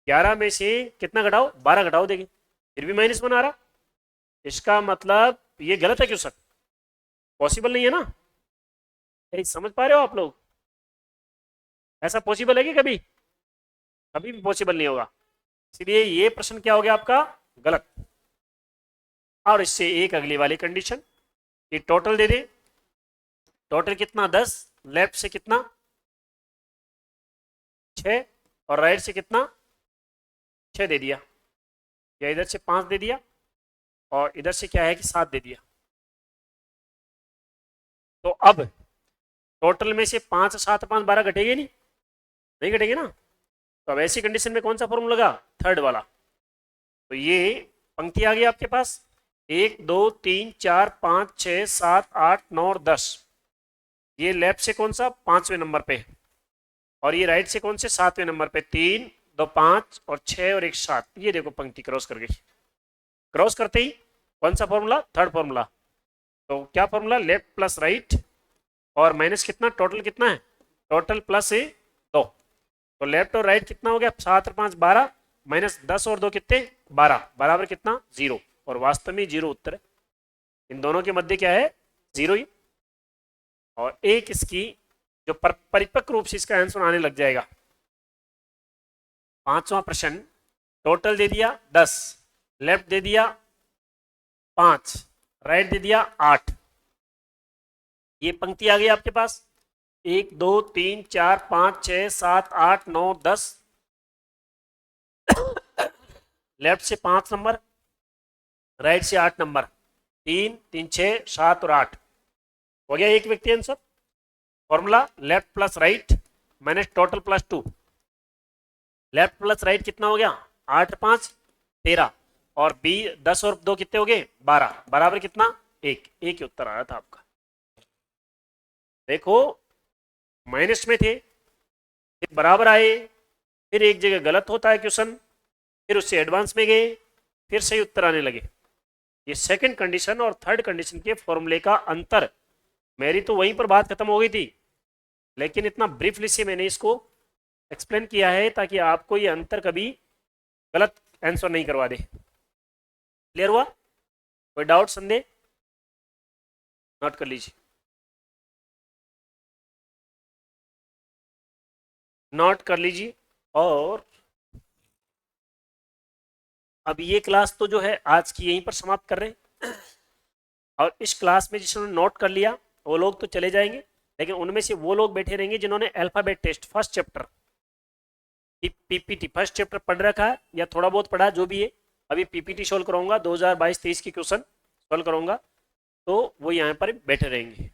11 में से कितना घटाओ 12 घटाओ, देखिए फिर भी -1 आ रहा। इसका मतलब ये गलत है क्यों सर, पॉसिबल नहीं है ना। समझ पा रहे हो आप लोग, ऐसा पॉसिबल है कि कभी कभी भी पॉसिबल नहीं होगा, इसलिए ये प्रश्न क्या हो गया आपका गलत। और इससे एक अगली वाली कंडीशन कि टोटल दे दे, टोटल कितना 10, लेफ्ट से कितना 6 और राइट से कितना 6 दे दिया, या इधर से 5 दे दिया और इधर से क्या है कि 7 दे दिया। तो अब टोटल में से 5 7 5 12 घटेंगे नहीं घटेंगे ना। तो अब ऐसी कंडीशन में कौन सा फॉर्मूला लगा, थर्ड वाला। तो ये पंक्ति आ गई आपके पास 1 2 3 4 5 6 7 8 9 और 10, ये लेफ्ट से कौन सा 5वें नंबर पे, और ये राइट से कौन से 7वें नंबर पे, 3 2 5 और 6 और 1 7। ये देखो पंक्ति क्रॉस कर गई, क्रॉस करते ही कौन सा फॉर्मूला, थर्ड फॉर्मूला। तो क्या फॉर्मूला, लेफ्ट प्लस राइट और माइनस कितना, टोटल कितना है, टोटल प्लस 2, तो लेफ्ट और राइट कितना हो गया 7 और 5 12 माइनस 10 और 2 कितने 12 बराबर कितना 0, और वास्तव में 0 उत्तर है। इन दोनों के मध्य क्या है 0 ही। और एक इसकी जो परिपक्व रूप से इसका आंसर आने लग जाएगा, 5वां प्रश्न, टोटल दे दिया 10, लेफ्ट दे दिया 5, राइट दे दिया 8, ये पंक्ति आ गई आपके पास 1 2 3 4 5 6 7 8 9 10, लेफ्ट से 5 नंबर, राइट से 8 नंबर, 3 3 6 7 और 8 हो गया एक व्यक्ति answer. Formula left plus right minus total plus 2, left plus right कितना हो गया 8 5 13 और बी 10 और 2 कितने हो गए 12 बराबर कितना 1, एक ही उत्तर आया था आपका। देखो माइनस में थे, फिर बराबर आए, फिर एक जगह गलत होता है क्वेश्चन, फिर उससे एडवांस में गए, फिर सही उत्तर आने लगे। ये सेकंड कंडीशन और थर्ड कंडीशन के फॉर्मूले का अंतर, मेरी तो वहीं पर बात खत्म हो गई थी, लेकिन इतना ब्रीफली से मैंने इसको एक्सप्लेन किया है ताकि आपको ये अंतर कभी गलत आंसर नहीं करवा दे। क्लियर हुआ, कोई डाउट संदेह, नोट कर लीजिए, नोट कर लीजिए। और अब ये क्लास तो जो है आज की यहीं पर समाप्त कर रहे हैं, और इस क्लास में जिन्होंने नोट कर लिया वो लोग तो चले जाएंगे, लेकिन उनमें से वो लोग बैठे रहेंगे जिन्होंने alphabet test first chapter PPT first chapter पढ़ रखा है या थोड़ा बहुत पढ़ा जो भी है। अभी पीपीटी सोल्व कराऊंगा 2022-23 की क्वेश्चन सोल्व कराऊंगा, तो वो यहाँ पर बैठे रहेंगे।